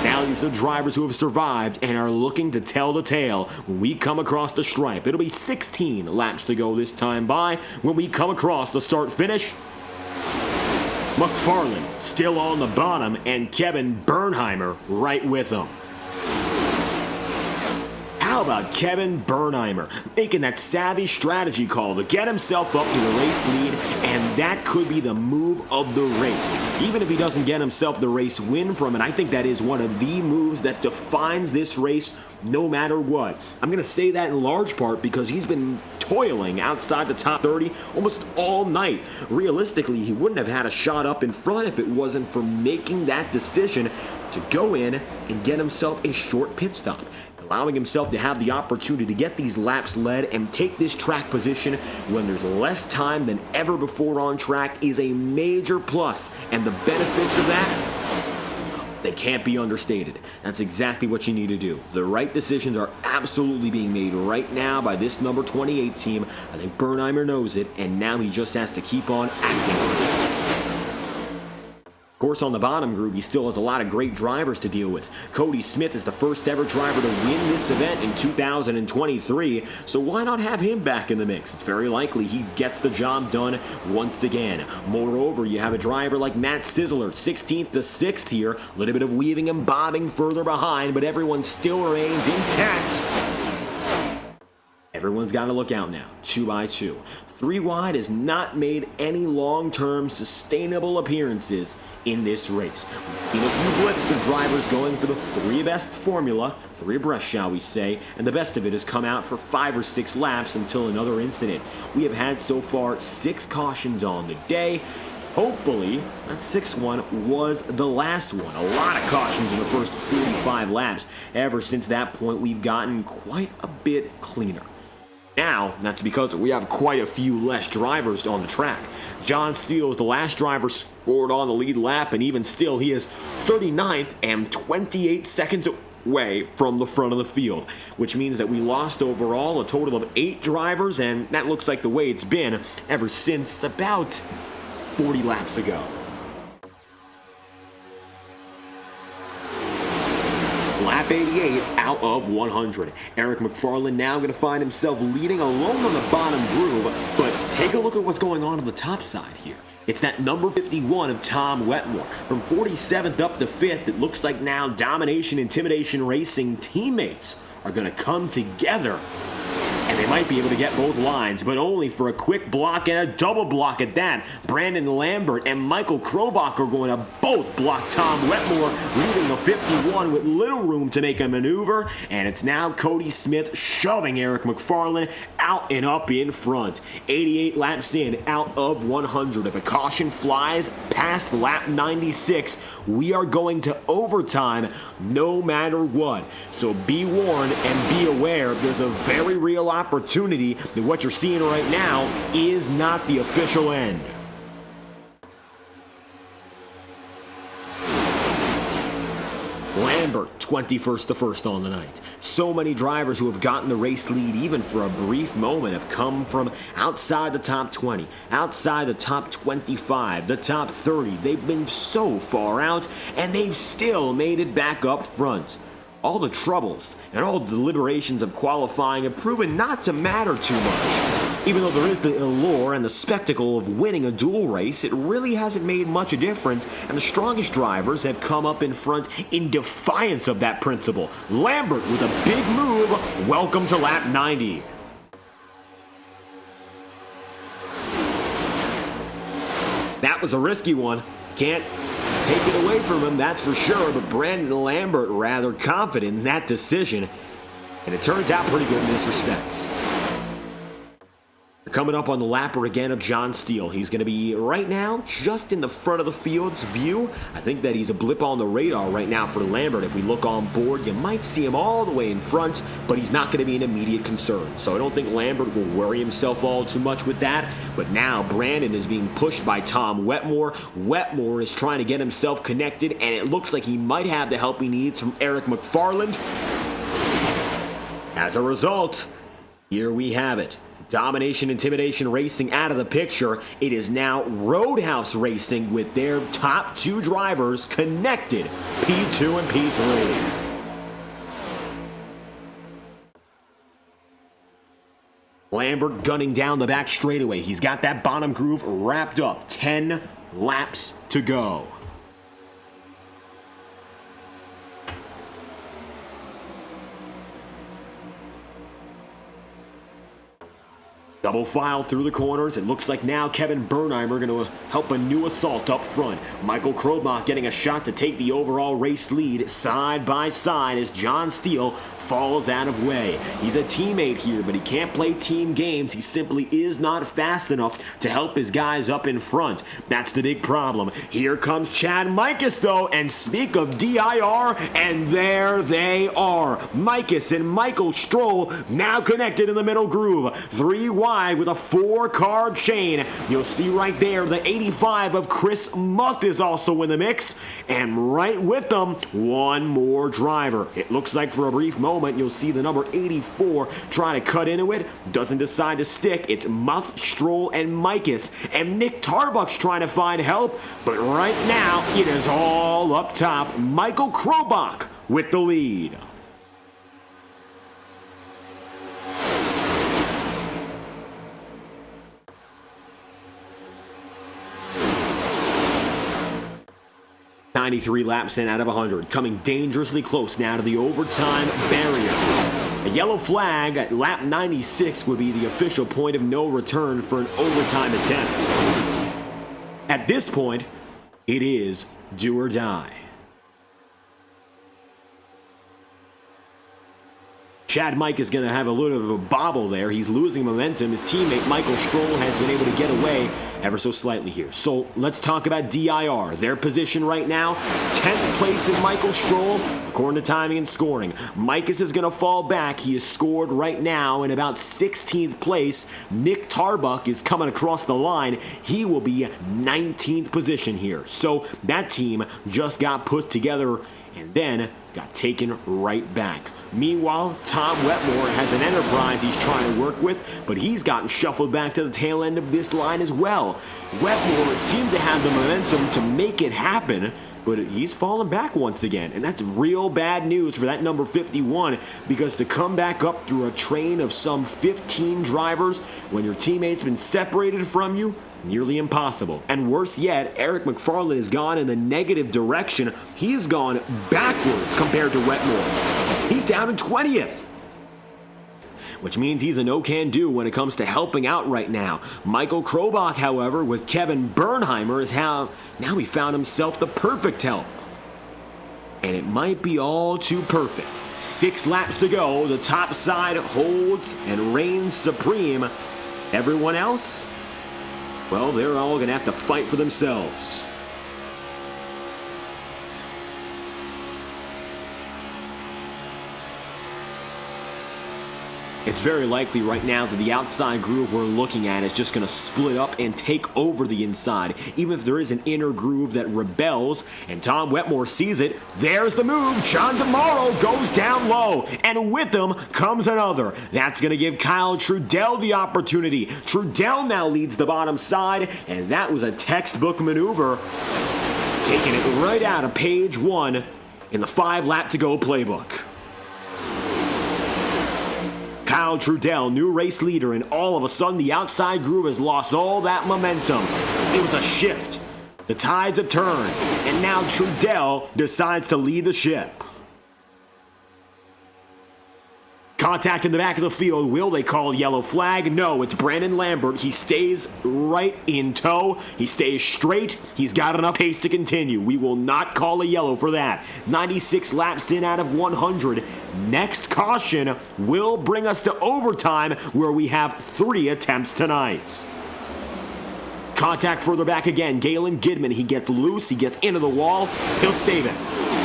Now these are the drivers who have survived and are looking to tell the tale when we come across the stripe. It'll be 16 laps to go this time by when we come across the start-finish. McFarland still on the bottom and Kevin Bernheimer right with him. How about Kevin Bernheimer making that savvy strategy call to get himself up to the race lead, and that could be the move of the race. Even if he doesn't get himself the race win from it, I think that is one of the moves that defines this race no matter what. I'm going to say that in large part because he's been toiling outside the top 30 almost all night. Realistically, he wouldn't have had a shot up in front if it wasn't for making that decision to go in and get himself a short pit stop, allowing himself to have the opportunity to get these laps led and take this track position when there's less time than ever before on track is a major plus, and the benefits of that, they can't be understated. That's exactly what you need to do. The right decisions are absolutely being made right now by this number 28 team. I think Bernheimer knows it, and now he just has to keep on acting on it. Of course, on the bottom group, he still has a lot of great drivers to deal with. Cody Smith is the first ever driver to win this event in 2023, so why not have him back in the mix? It's very likely he gets the job done once again. Moreover, you have a driver like Matt Sisler, 16th to 6th here, a little bit of weaving and bobbing further behind, but everyone still remains intact. Everyone's got to look out now, 2 by 2. 3 wide has not made any long-term sustainable appearances in this race. We've seen a few blips of drivers going for the 3 best formula, 3 abreast shall we say, and the best of it has come out for 5 or 6 laps until another incident. We have had so far 6 cautions on the day. Hopefully, that 6th one was the last one. A lot of cautions in the first 45 laps. Ever since that point, we've gotten quite a bit cleaner. Now, that's because we have quite a few less drivers on the track. John Steele is the last driver scored on the lead lap, and even still, he is 39th and 28 seconds away from the front of the field, which means that we lost overall a total of 8 drivers, and that looks like the way it's been ever since about 40 laps ago. Lap 88 out of 100. Eric McFarland now going to find himself leading alone on the bottom groove, but take a look at what's going on the top side here. It's that number 51 of Tom Wetmore. From 47th up to 5th, it looks like now Domination Intimidation Racing teammates are going to come together. And they might be able to get both lines, but only for a quick block and a double block at that. Brandon Lambert and Michael Krobach are going to both block Tom Wetmore, leaving the 51 with little room to make a maneuver. And it's now Cody Smith shoving Eric McFarland out and up in front. 88 laps in, out of 100. If a caution flies past lap 96, we are going to overtime no matter what. So be warned and be aware, there's a very real opportunity that what you're seeing right now is not the official end. Lambert, 21st to 1st on the night. So many drivers who have gotten the race lead even for a brief moment have come from outside the top 20, outside the top 25, the top 30. They've been so far out, and they've still made it back up front. All the troubles and all the deliberations of qualifying have proven not to matter too much. Even though there is the allure and the spectacle of winning a dual race, it really hasn't made much a difference, and the strongest drivers have come up in front in defiance of that principle. Lambert with a big move. Welcome to lap 90. That was a risky one. Can't take it away from him, that's for sure, but Brandon Lambert rather confident in that decision, and it turns out pretty good in this respect. Coming up on the lapper again of John Steele. He's going to be right now just in the front of the field's view. I think that he's a blip on the radar right now for Lambert. If we look on board, you might see him all the way in front, but he's not going to be an immediate concern. So I don't think Lambert will worry himself all too much with that. But now Brandon is being pushed by Tom Wetmore. Wetmore is trying to get himself connected, and it looks like he might have the help he needs from Eric McFarland. As a result, here we have it. Domination Intimidation Racing out of the picture. It is now Roadhouse Racing with their top two drivers connected, P2 and P3. Lambert gunning down the back straightaway. He's got that bottom groove wrapped up. 10 laps to go. Double file through the corners. It looks like now Kevin Bernheimer going to help a new assault up front. Michael Krobach getting a shot to take the overall race lead side by side as John Steele falls out of way. He's a teammate here, but he can't play team games. He simply is not fast enough to help his guys up in front. That's the big problem. Here comes Chad Mikus, though, and speak of DIR, and there they are. Mikus and Michael Stroll now connected in the middle groove. 3 wide with a 4-car chain. You'll see right there the 85 of Chris Muth is also in the mix, and right with them, one more driver. It looks like for a brief moment you'll see the number 84 trying to cut into it. Doesn't decide to stick. It's Muth, Stroll, and Mikus, and Nick Tarbuck's trying to find help, but right now it is all up top. Michael Krobach with the lead. .93 laps in out of 100, coming dangerously close now to the overtime barrier. A yellow flag at lap 96 would be the official point of no return for an overtime attempt. At this point, it is do or die. Chad Mike is going to have a little bit of a bobble there. He's losing momentum. His teammate Michael Stroll has been able to get away ever so slightly here. So let's talk about DIR. Their position right now, 10th place in Michael Stroll, according to timing and scoring. Mikus is going to fall back. He is scored right now in about 16th place. Nick Tarbuck is coming across the line. He will be 19th position here. So that team just got put together and then got taken right back. Meanwhile, Tom Wetmore has an enterprise he's trying to work with, but he's gotten shuffled back to the tail end of this line as well. Wetmore seemed to have the momentum to make it happen, but he's fallen back once again, and that's real bad news for that number 51, because to come back up through a train of some 15 drivers when your teammate's been separated from you, nearly impossible. And worse yet, Eric McFarland has gone in the negative direction. He's gone backwards compared to Wetmore. He's down in 20th. Which means he's a no-can-do when it comes to helping out right now. Michael Krobach, however, with Kevin Bernheimer, is how now he found himself the perfect help. And it might be all too perfect. 6 laps to go. The top side holds and reigns supreme. Everyone else, well, they're all going to have to fight for themselves. It's very likely right now that the outside groove we're looking at is just going to split up and take over the inside. Even if there is an inner groove that rebels, and Tom Wetmore sees it, there's the move. John Demaro goes down low, and with him comes another. That's going to give Kyle Trudell the opportunity. Trudell now leads the bottom side, and that was a textbook maneuver, taking it right out of page 1 in the 5-lap-to-go playbook. Kyle Trudell, new race leader, and all of a sudden the outside groove has lost all that momentum. It was a shift. The tides have turned, and now Trudell decides to lead the ship. Contact in the back of the field. Will they call a yellow flag? No, it's Brandon Lambert. He stays right in tow. He stays straight. He's got enough pace to continue. We will not call a yellow for that. 96 laps in out of 100. Next caution will bring us to overtime, where we have 3 attempts tonight. Contact further back again. Galen Gidman. He gets loose. He gets into the wall. He'll save it.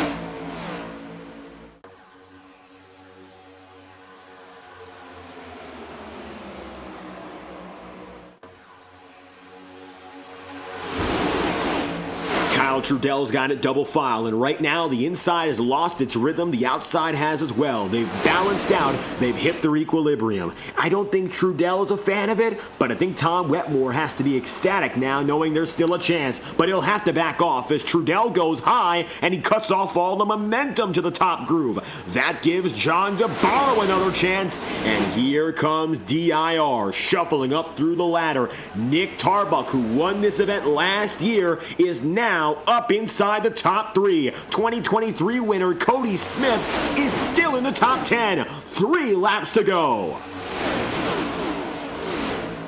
Trudell's got it double file, and right now the inside has lost its rhythm, the outside has as well. They've balanced out, they've hit their equilibrium. I don't think Trudell is a fan of it, but I think Tom Wetmore has to be ecstatic now, knowing there's still a chance, but he'll have to back off as Trudell goes high and he cuts off all the momentum to the top groove. That gives John DeBarro another chance, and here comes DIR shuffling up through the ladder. Nick Tarbuck, who won this event last year, is now up inside the top 3. 2023 winner Cody Smith is still in the top 10. 3 laps to go.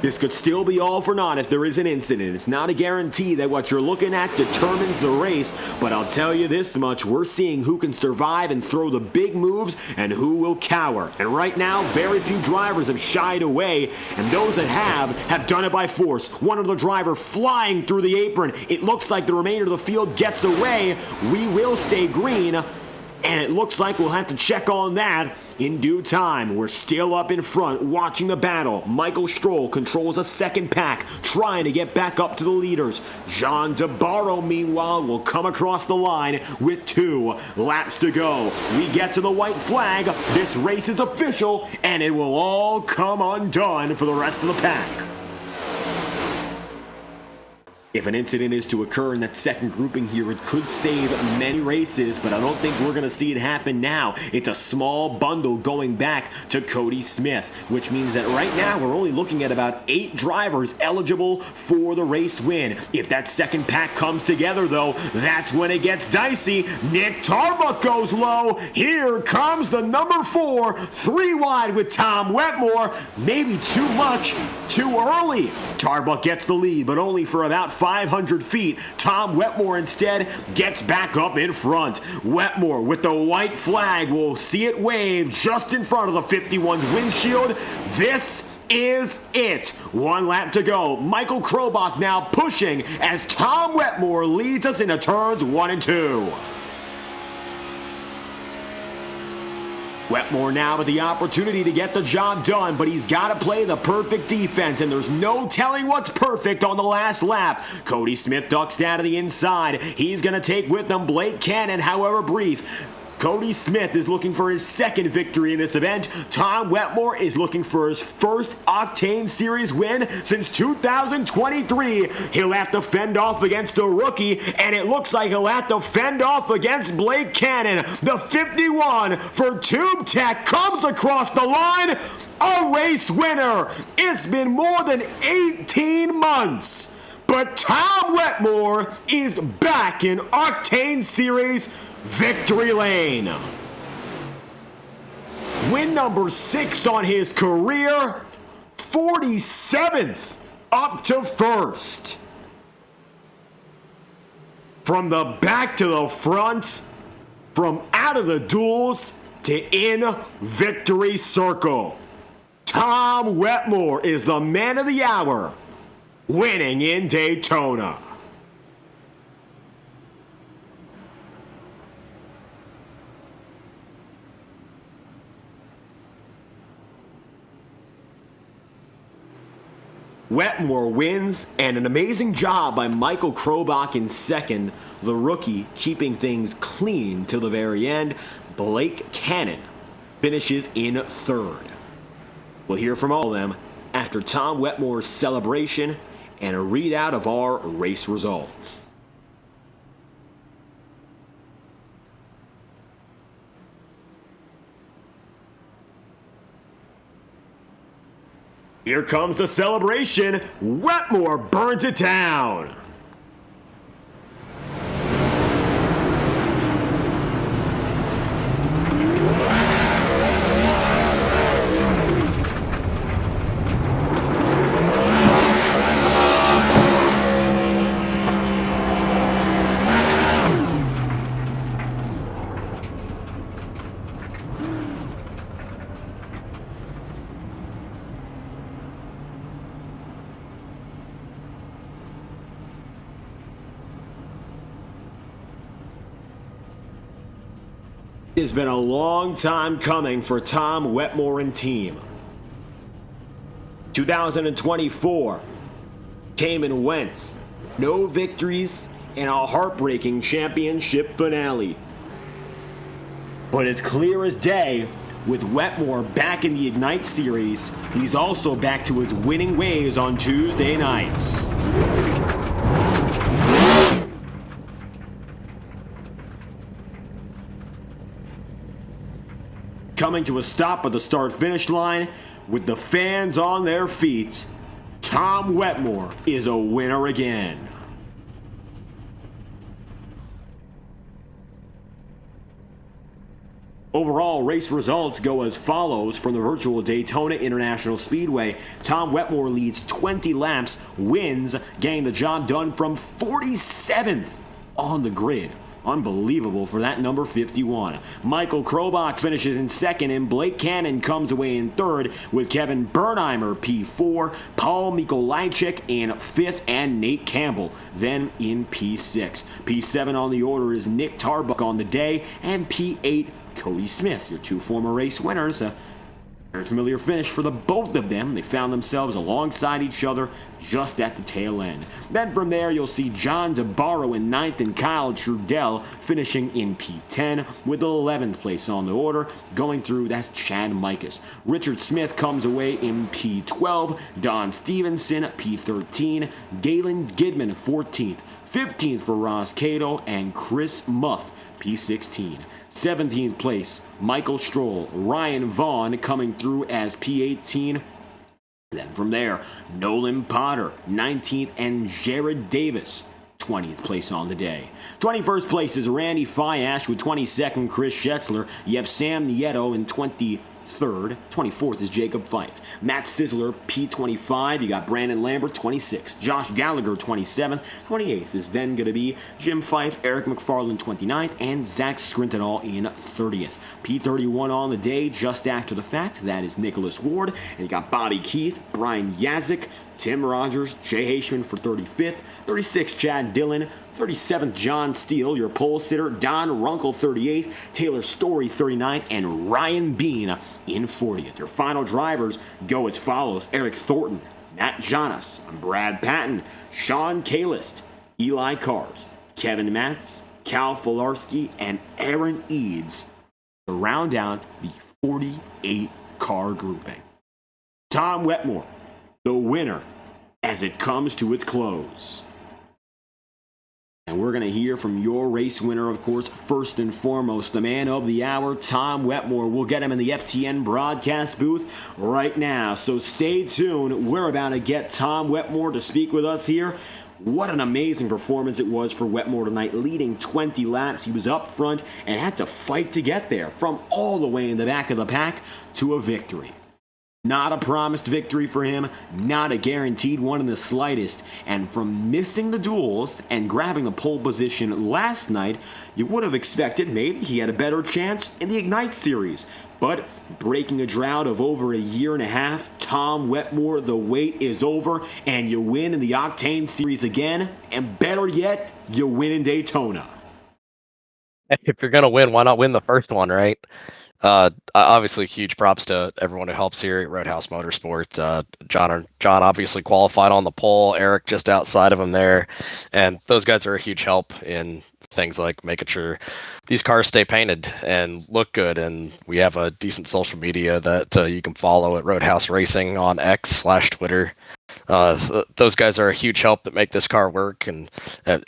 This could still be all for naught if there is an incident. It's not a guarantee that what you're looking at determines the race, but I'll tell you this much, we're seeing who can survive and throw the big moves and who will cower. And right now, very few drivers have shied away, and those that have done it by force. One of the driver flying through the apron. It looks like the remainder of the field gets away. We will stay green, and it looks like we'll have to check on that in due time. We're still up in front, watching the battle. Michael Stroll controls a second pack, trying to get back up to the leaders. John DeBarro, meanwhile, will come across the line with 2 laps to go. We get to the white flag. This race is official, and it will all come undone for the rest of the pack. If an incident is to occur in that second grouping here, it could save many races, but I don't think we're going to see it happen now. It's a small bundle going back to Cody Smith, which means that right now we're only looking at about 8 drivers eligible for the race win. If that second pack comes together, though, that's when it gets dicey. Nick Tarbuck goes low. Here comes the number 4, 3 wide with Tom Wetmore. Maybe too much, too early. Tarbuck gets the lead, but only for about 500 feet. Tom Wetmore instead gets back up in front. Wetmore with the white flag. We'll see it wave just in front of the 51's windshield. This is it. 1 lap to go. Michael Krobach now pushing as Tom Wetmore leads us into turns 1 and 2. Wetmore now with the opportunity to get the job done, but he's got to play the perfect defense, and there's no telling what's perfect on the last lap. Cody Smith ducks down to the inside. He's going to take with him Blake Cannon, however brief. Cody Smith is looking for his second victory in this event. Tom Wetmore is looking for his first Octane Series win since 2023. He'll have to fend off against a rookie, and it looks like he'll have to fend off against Blake Cannon. The 51 for Tube Tech comes across the line. A race winner. It's been more than 18 months, but Tom Wetmore is back in Octane Series victory lane. Win number 6 on his career, 47th up to first. From the back to the front, from out of the duels to in victory circle. Tom Wetmore is the man of the hour, winning in Daytona. Wetmore wins, and an amazing job by Michael Krobach in second, the rookie keeping things clean till the very end. Blake Cannon finishes in third. We'll hear from all of them after Tom Wetmore's celebration and a readout of our race results. Here comes the celebration. Wetmore burns it down. It has been a long time coming for Tom Wetmore and team. 2024 came and went. No victories and a heartbreaking championship finale. But it's clear as day, with Wetmore back in the Ignite Series, he's also back to his winning ways on Tuesday nights. Coming to a stop at the start-finish line, with the fans on their feet, Tom Wetmore is a winner again. Overall, race results go as follows from the virtual Daytona International Speedway. Tom Wetmore leads 20 laps, wins, getting the job done from 47th on the grid. Unbelievable for that number 51. Michael Krobach finishes in second, and Blake Cannon comes away in third, with Kevin Bernheimer P4, Paul Mikolajczyk in fifth, and Nate Campbell then in P6. P7 on the order is Nick Tarbuck on the day, and P8 Cody Smith, your two former race winners. Very familiar finish for the both of them. They found themselves alongside each other just at the tail end. Then from there, you'll see John DeBarro in 9th and Kyle Trudell finishing in P10 with the 11th place on the order. Going through, that's Chad Mikas. Richard Smith comes away in P12. Don Stevenson, P13. Galen Gidman, 14th. 15th for Ross Cato and Chris Muth, P16. 17th place, Michael Stroll. Ryan Vaughn coming through as P18. Then from there, Nolan Potter, 19th, and Jared Davis, 20th place on the day. 21st place is Randy Fiash with 22nd, Chris Schetzler. You have Sam Nieto in 23rd. 24th is Jacob Fife. Matt Sizzler, P25. You got Brandon Lambert, 26th. Josh Gallagher, 27th. 28th is then going to be Jim Fife, Eric McFarland, 29th, and Zach Skrintenall in 30th. P31 on the day, just after the fact, that is Nicholas Ward. And you got Bobby Keith, Brian Yazik, Tim Rogers, Jay Haishman for 35th. 36th, Chad Dillon. 37th, John Steele, your pole sitter. Don Runkle, 38th. Taylor Story, 39th. And Ryan Bean in 40th. Your final drivers go as follows: Eric Thornton, Matt Jonas, Brad Patton, Sean Kalist, Eli Cars, Kevin Matz, Cal Filarski, and Aaron Eads to round out the 48-car grouping. Tom Wetmore, the winner, as it comes to its close. And we're going to hear from your race winner, of course, first and foremost, the man of the hour, Tom Wetmore. We'll get him in the FTN broadcast booth right now, so stay tuned. We're about to get Tom Wetmore to speak with us here. What an amazing performance it was for Wetmore tonight, leading 20 laps. He was up front and had to fight to get there, from all the way in the back of the pack to a victory. Not a promised victory for him, not a guaranteed one in the slightest, and from missing the duels and grabbing the pole position last night, you would have expected maybe he had a better chance in the Ignite Series. But breaking a drought of over a year and a half, Tom Wetmore, the wait is over, and you win in the Octane Series again, and better yet, you win in Daytona. If you're going to win, why not win the first one, right? Obviously, huge props to everyone who helps here at Roadhouse Motorsport. John obviously qualified on the pole, Eric just outside of him there, and those guys are a huge help in things like making sure these cars stay painted and look good. And we have a decent social media that you can follow at Roadhouse Racing on X/Twitter. Those guys are a huge help that make this car work. And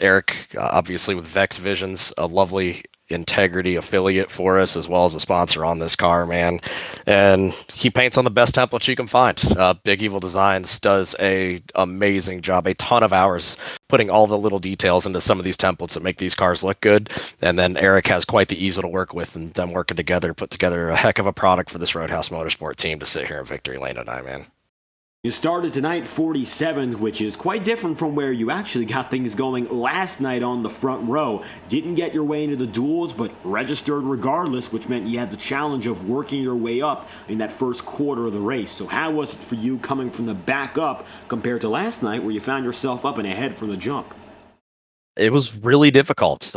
Eric, obviously with Vex Visions, a lovely Integrity affiliate for us, as well as a sponsor on this car, man. And he paints on the best templates you can find. Big Evil Designs does a amazing job, a ton of hours putting all the little details into some of these templates that make these cars look good. And then Eric has quite the easel to work with, and them working together put together a heck of a product for this Roadhouse Motorsport team to sit here in victory lane tonight, man. You started tonight 47th, which is quite different from where you actually got things going last night on the front row. Didn't get your way into the duels, but registered regardless, which meant you had the challenge of working your way up in that first quarter of the race. So how was it for you coming from the back up compared to last night where you found yourself up and ahead from the jump? It was really difficult.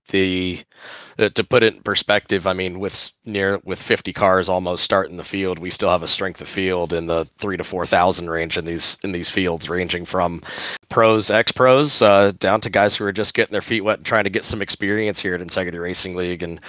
to put it in perspective, I mean, with 50 cars almost starting the field, we still have a strength of field in the 3,000 to 4,000 range in these fields, ranging from pros, ex-pros, down to guys who are just getting their feet wet and trying to get some experience here at Integrity Racing League. And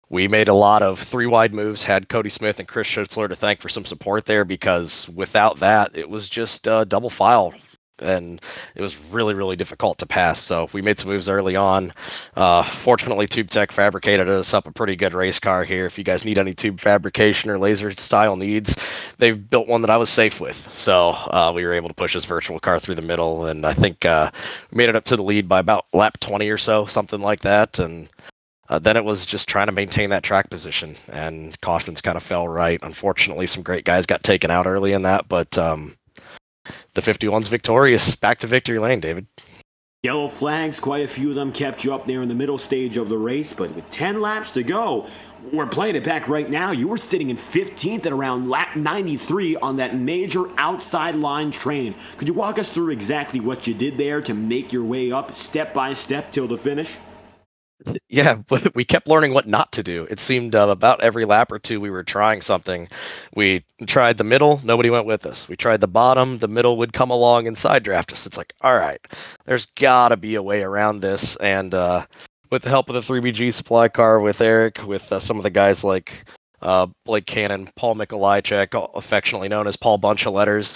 we made a lot of 3-wide moves, had Cody Smith and Chris Schitzler to thank for some support there, because without that, it was just double file. And it was really, really difficult to pass. So we made some moves early on. Fortunately, Tube Tech fabricated us up a pretty good race car here. If you guys need any tube fabrication or laser style needs, they've built one that I was safe with. So we were able to push this virtual car through the middle, and I think we made it up to the lead by about lap 20 or so, something like that. And then it was just trying to maintain that track position, and cautions kind of fell right. Unfortunately, some great guys got taken out early in that, but the 51's victorious. Back to victory lane, David. Yellow flags, quite a few of them kept you up there in the middle stage of the race, but with 10 laps to go, we're playing it back right now. You were sitting in 15th at around lap 93 on that major outside line train. Could you walk us through exactly what you did there to make your way up step by step till the finish? Yeah, but we kept learning what not to do. It seemed about every lap or two we were trying something. We tried the middle, nobody went with us. We tried the bottom, the middle would come along and side draft us. It's like, all right, there's got to be a way around this. And with the help of the 3BG supply car, with Eric, with some of the guys like Blake Cannon, Paul Mikolajczyk, affectionately known as Paul Bunch of Letters,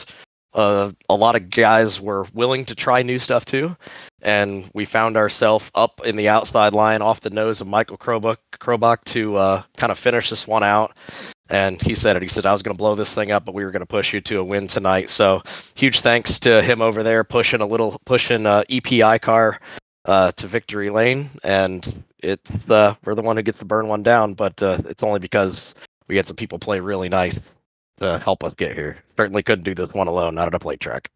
a lot of guys were willing to try new stuff too, and we found ourselves up in the outside line off the nose of Michael Krobach to kind of finish this one out. And he said, I was going to blow this thing up, but we were going to push you to a win tonight. So huge thanks to him over there pushing EPI car to victory lane. And it's we're the one who gets to burn one down, but it's only because we had some people play really nice to help us get here. Certainly couldn't do this one alone, not at a plate track.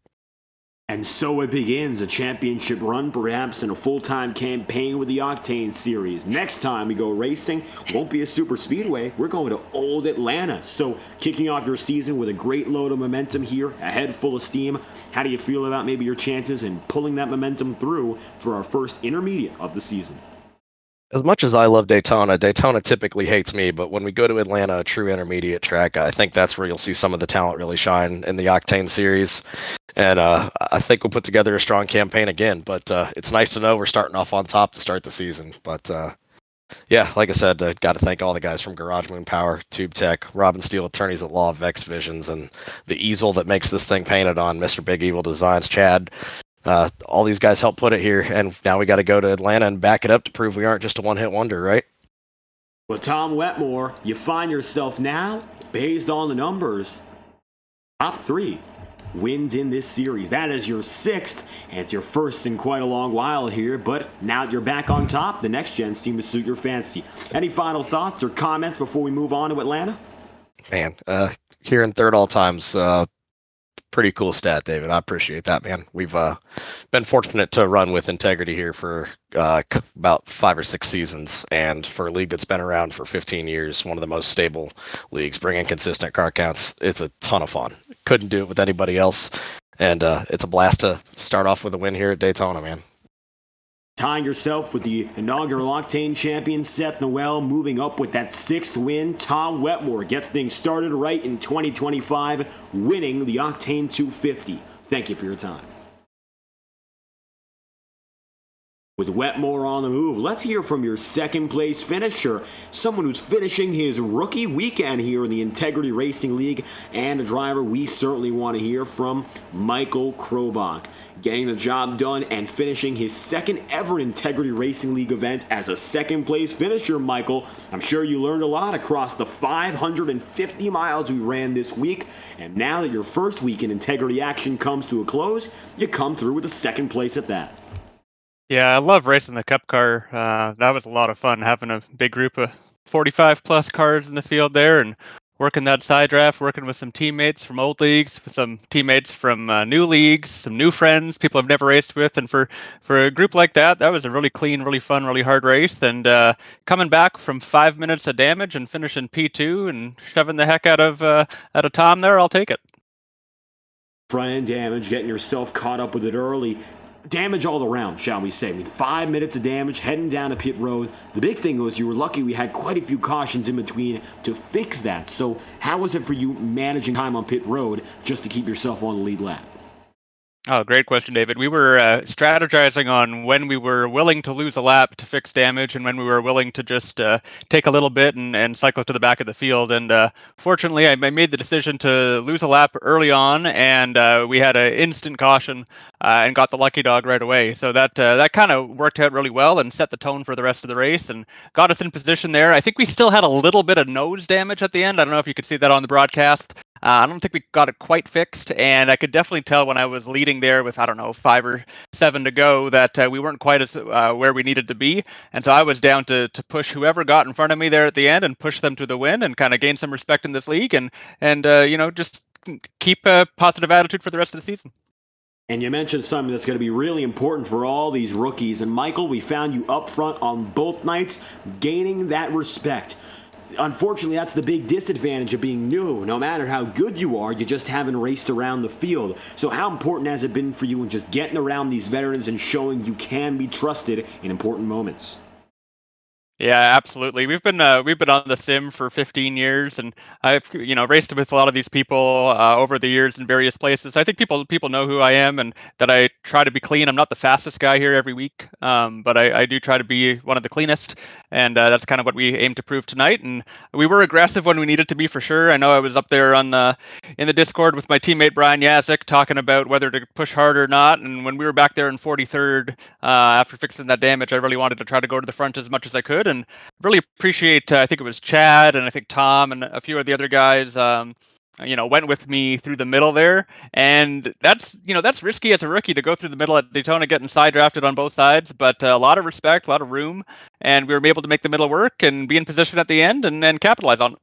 And so it begins, a championship run, perhaps in a full-time campaign with the Octane Series. Next time we go racing, won't be a super speedway, we're going to Old Atlanta. So kicking off your season with a great load of momentum here, a head full of steam, how do you feel about maybe your chances in pulling that momentum through for our first intermediate of the season? As much as I love Daytona, Daytona typically hates me, but when we go to Atlanta, a true intermediate track, I think that's where you'll see some of the talent really shine in the Octane Series. And I think we'll put together a strong campaign again, but it's nice to know we're starting off on top to start the season. But yeah, like I said, got to thank all the guys from Garage Moon Power, Tube Tech, Robin Steele, attorneys at law, Vex Visions, and the easel that makes this thing painted on, Mr. Big Evil Designs, Chad. All these guys helped put it here, and now we got to go to Atlanta and back it up to prove we aren't just a one-hit wonder, right? Well, Tom Wetmore, you find yourself now, based on the numbers, top 3 wins in this series. That is your 6th, and it's your first in quite a long while here, but now that you're back on top, the next gens seem to suit your fancy. Any final thoughts or comments before we move on to Atlanta? Man, here in third all times, pretty cool stat, David. I appreciate that, man. We've been fortunate to run with Integrity here for about 5 or 6 seasons, and for a league that's been around for 15 years, one of the most stable leagues, bringing consistent car counts. It's a ton of fun. Couldn't do it with anybody else, and it's a blast to start off with a win here at Daytona, man. Tying yourself with the inaugural Octane champion, Seth Noel, moving up with that 6th win. Tom Wetmore gets things started right in 2025, winning the Octane 250. Thank you for your time. With Wetmore on the move, let's hear from your second place finisher, someone who's finishing his rookie weekend here in the Integrity Racing League, and a driver we certainly want to hear from, Michael Krobach. Getting the job done and finishing his second ever Integrity Racing League event as a second place finisher, Michael. I'm sure you learned a lot across the 550 miles we ran this week, and now that your first week in Integrity action comes to a close, you come through with a second place at that. Yeah, I love racing the Cup car. That was a lot of fun, having a big group of 45 plus cars in the field there and working that side draft, working with some teammates from old leagues, with some teammates from new leagues, some new friends, people I've never raced with. And for a group like that, that was a really clean, really fun, really hard race. And coming back from 5 minutes of damage and finishing P2 and shoving the heck out of Tom there, I'll take it. Front end damage, getting yourself caught up with it early. damage all around, shall we say. I mean, 5 minutes of damage heading down a pit road. The big thing was you were lucky we had quite a few cautions in between to fix that. So how was it for you managing time on pit road just to keep yourself on the lead lap? Oh, great question, David. We were strategizing on when we were willing to lose a lap to fix damage and when we were willing to just take a little bit and cycle to the back of the field. And fortunately, I made the decision to lose a lap early on, and we had an instant caution and got the lucky dog right away. So that kind of worked out really well and set the tone for the rest of the race and got us in position there. I think we still had a little bit of nose damage at the end. I don't know if you could see that on the broadcast. I don't think we got it quite fixed, and I could definitely tell when I was leading there with, I don't know, 5 or 7 to go that we weren't quite as where we needed to be. And so I was down to push whoever got in front of me there at the end and push them to the win and kind of gain some respect in this league and just keep a positive attitude for the rest of the season. And you mentioned something that's going to be really important for all these rookies. And Michael, we found you up front on both nights, gaining that respect. Unfortunately, that's the big disadvantage of being new. No matter how good you are, you just haven't raced around the field. So how important has it been for you in just getting around these veterans and showing you can be trusted in important moments? Yeah, absolutely. We've been on the sim for 15 years, and I've raced with a lot of these people over the years in various places. I think people know who I am and that I try to be clean. I'm not the fastest guy here every week, but I do try to be one of the cleanest, and that's kind of what we aim to prove tonight. And we were aggressive when we needed to be, for sure. I know I was up there in the Discord with my teammate Brian Yazik talking about whether to push hard or not. And when we were back there in 43rd after fixing that damage, I really wanted to try to go to the front as much as I could. And really appreciate, I think it was Chad and I think Tom and a few of the other guys, went with me through the middle there. And that's risky as a rookie to go through the middle at Daytona, getting side drafted on both sides, but a lot of respect, a lot of room. And we were able to make the middle work and be in position at the end and capitalize on it.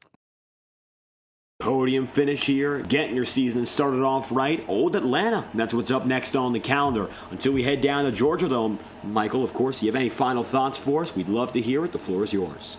Podium finish here, getting your season started off right. Old Atlanta, that's what's up next on the calendar. Until we head down to Georgia, though, Michael, of course, you have any final thoughts for us? We'd love to hear it. The floor is yours.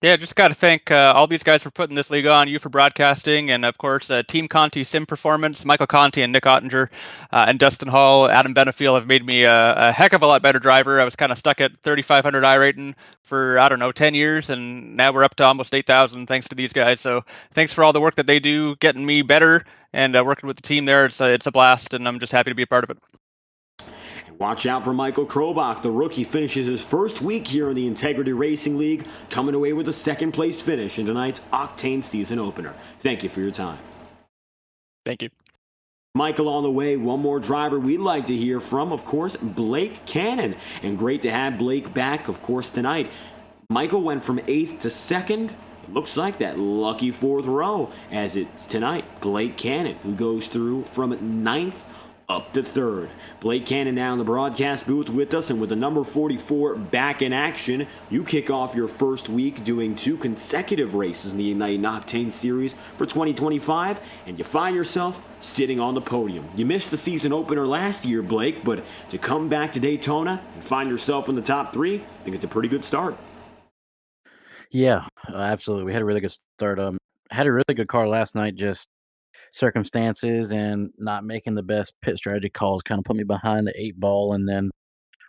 Yeah, just got to thank all these guys for putting this league on, you for broadcasting, and of course, Team Conti Sim Performance, Michael Conti and Nick Ottinger, and Dustin Hall, Adam Benefiel have made me a heck of a lot better driver. I was kind of stuck at 3,500 iRating for, 10 years, and now we're up to almost 8,000 thanks to these guys. So thanks for all the work that they do, getting me better, and working with the team there. It's a blast, and I'm just happy to be a part of it. Watch out for Michael Krobach. The rookie finishes his first week here in the Integrity Racing League, coming away with a second-place finish in tonight's Octane season opener. Thank you for your time. Thank you. Michael, on the way, one more driver we'd like to hear from, of course, Blake Cannon. And great to have Blake back, of course, tonight. Michael went from 8th to 2nd. It looks like that lucky 4th row, as it's tonight Blake Cannon, who goes through from 9th up to 3rd. Blake Cannon now in the broadcast booth with us, and with the number 44 back in action, you kick off your first week doing 2 consecutive races in the NASCAR Series for 2025, and you find yourself sitting on the podium. You missed the season opener last year, Blake, but to come back to Daytona and find yourself in the top 3, I think it's a pretty good start. Yeah, absolutely. We had a really good start. Had a really good car last night, just circumstances and not making the best pit strategy calls kind of put me behind the 8 ball. And then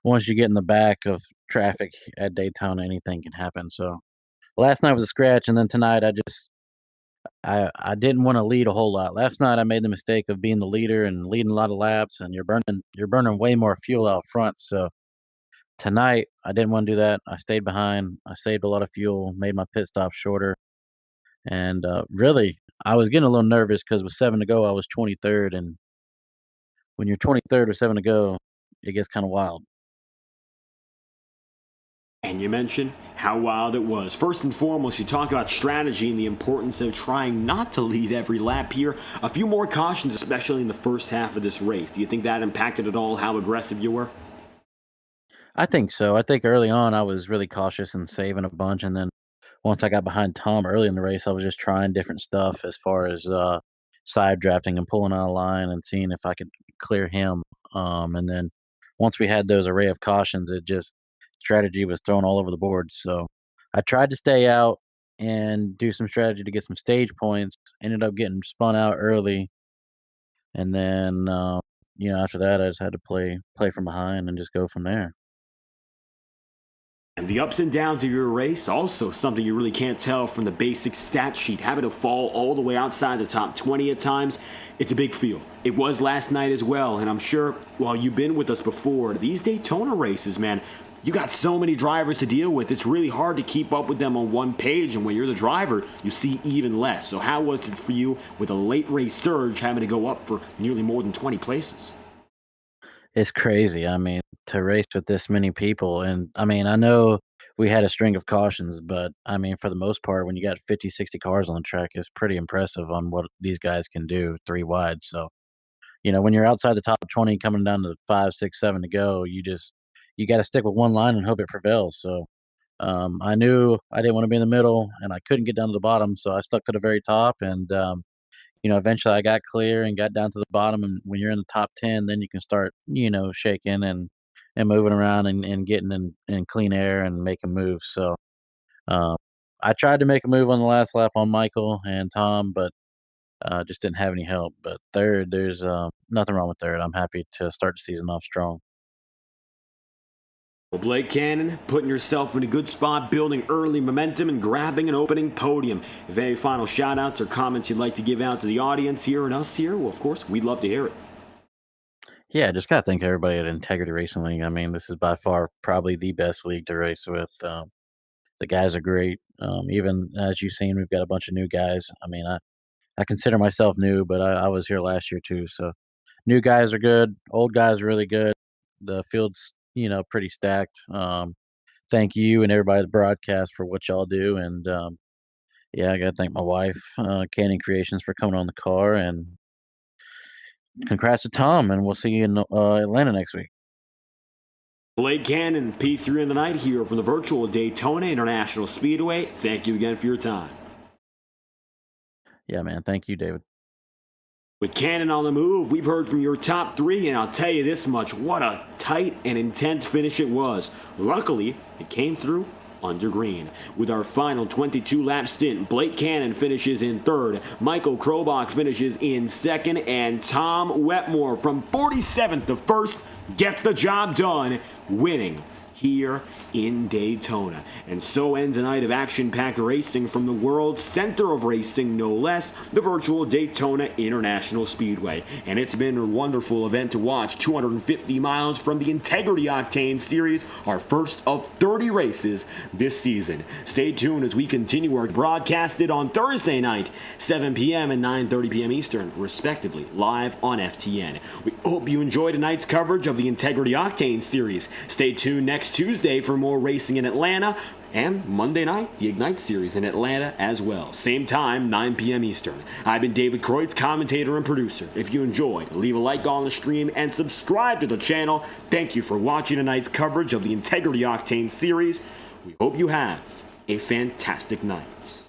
once you get in the back of traffic at Daytona, anything can happen. So last night was a scratch, and then tonight I didn't want to lead a whole lot. Last night I made the mistake of being the leader and leading a lot of laps, and you're burning way more fuel out front. So tonight I didn't want to do that. I stayed behind. I saved a lot of fuel, made my pit stop shorter, and really I was getting a little nervous because with 7 to go I was 23rd, and when you're 23rd with 7 to go, it gets kind of wild. And you mentioned how wild it was. First and foremost, you talk about strategy and the importance of trying not to lead every lap here. A few more cautions, especially in the first half of this race. Do you think that impacted at all how aggressive you were? I think so. I think early on I was really cautious and saving a bunch, and then once I got behind Tom early in the race, I was just trying different stuff as far as side drafting and pulling out a line and seeing if I could clear him. And then once we had those array of cautions, it just strategy was thrown all over the board. So I tried to stay out and do some strategy to get some stage points. Ended up getting spun out early, and then after that, I just had to play from behind and just go from there. And the ups and downs of your race, also something you really can't tell from the basic stat sheet. Having to fall all the way outside the top 20 at times, it's a big field. It was last night as well, and I'm sure while you've been with us before, these Daytona races, man, you got so many drivers to deal with. It's really hard to keep up with them on one page, and when you're the driver, you see even less. So how was it for you with a late race surge having to go up for nearly more than 20 places? It's crazy. I mean, to race with this many people, and I mean, I know we had a string of cautions, but I mean, for the most part, when you got 50, 60 cars on the track, it's pretty impressive on what these guys can do 3 wide. So, when you're outside the top 20, coming down to 5, 6, 7 to go, you got to stick with one line and hope it prevails. So, I knew I didn't want to be in the middle, and I couldn't get down to the bottom, so I stuck to the very top, and eventually I got clear and got down to the bottom. And when you're in the top 10, then you can start, shaking and moving around and getting in clean air and making moves. So um, I tried to make a move on the last lap on Michael and Tom, but just didn't have any help. But third, there's nothing wrong with third. I'm happy to start the season off strong. Well, Blake Cannon, putting yourself in a good spot, building early momentum, and grabbing an opening podium. If any final shout-outs or comments you'd like to give out to the audience here and us here, well, of course, we'd love to hear it. Yeah, just gotta thank everybody at Integrity Racing League. I mean, this is by far probably the best league to race with. The guys are great. Even as you've seen, we've got a bunch of new guys. I mean, I consider myself new, but I was here last year too. So new guys are good. Old guys are really good. The field's, pretty stacked. Thank you and everybody at the broadcast for what y'all do. And yeah, I got to thank my wife, Canning Creations, for coming on the car. And congrats to Tom. And we'll see you in Atlanta next week. Blake Cannon, P3 in the night here from the virtual Daytona International Speedway. Thank you again for your time. Yeah, man. Thank you, David. With Cannon on the move, we've heard from your top three, and I'll tell you this much, what a tight and intense finish it was. Luckily, it came through under green. With our final 22-lap stint, Blake Cannon finishes in third, Michael Krobach finishes in second, and Tom Wetmore from 47th to first gets the job done, winning here in Daytona. And so ends a night of action-packed racing from the world's center of racing, no less, the virtual Daytona International Speedway. And it's been a wonderful event to watch. 250 miles from the Integrity OCTANE Series, our first of 30 races this season. Stay tuned as we continue our broadcasted on Thursday night, 7 p.m. and 9:30 p.m. Eastern, respectively, live on FTN. We hope you enjoyed tonight's coverage of the Integrity OCTANE Series. Stay tuned next Tuesday for more racing in Atlanta, and Monday night, the Ignite Series in Atlanta as well. Same time, 9 p.m. Eastern. I've been David Kreutz, commentator and producer. If you enjoyed, leave a like on the stream and subscribe to the channel. Thank you for watching tonight's coverage of the Integrity OCTANE Series. We hope you have a fantastic night.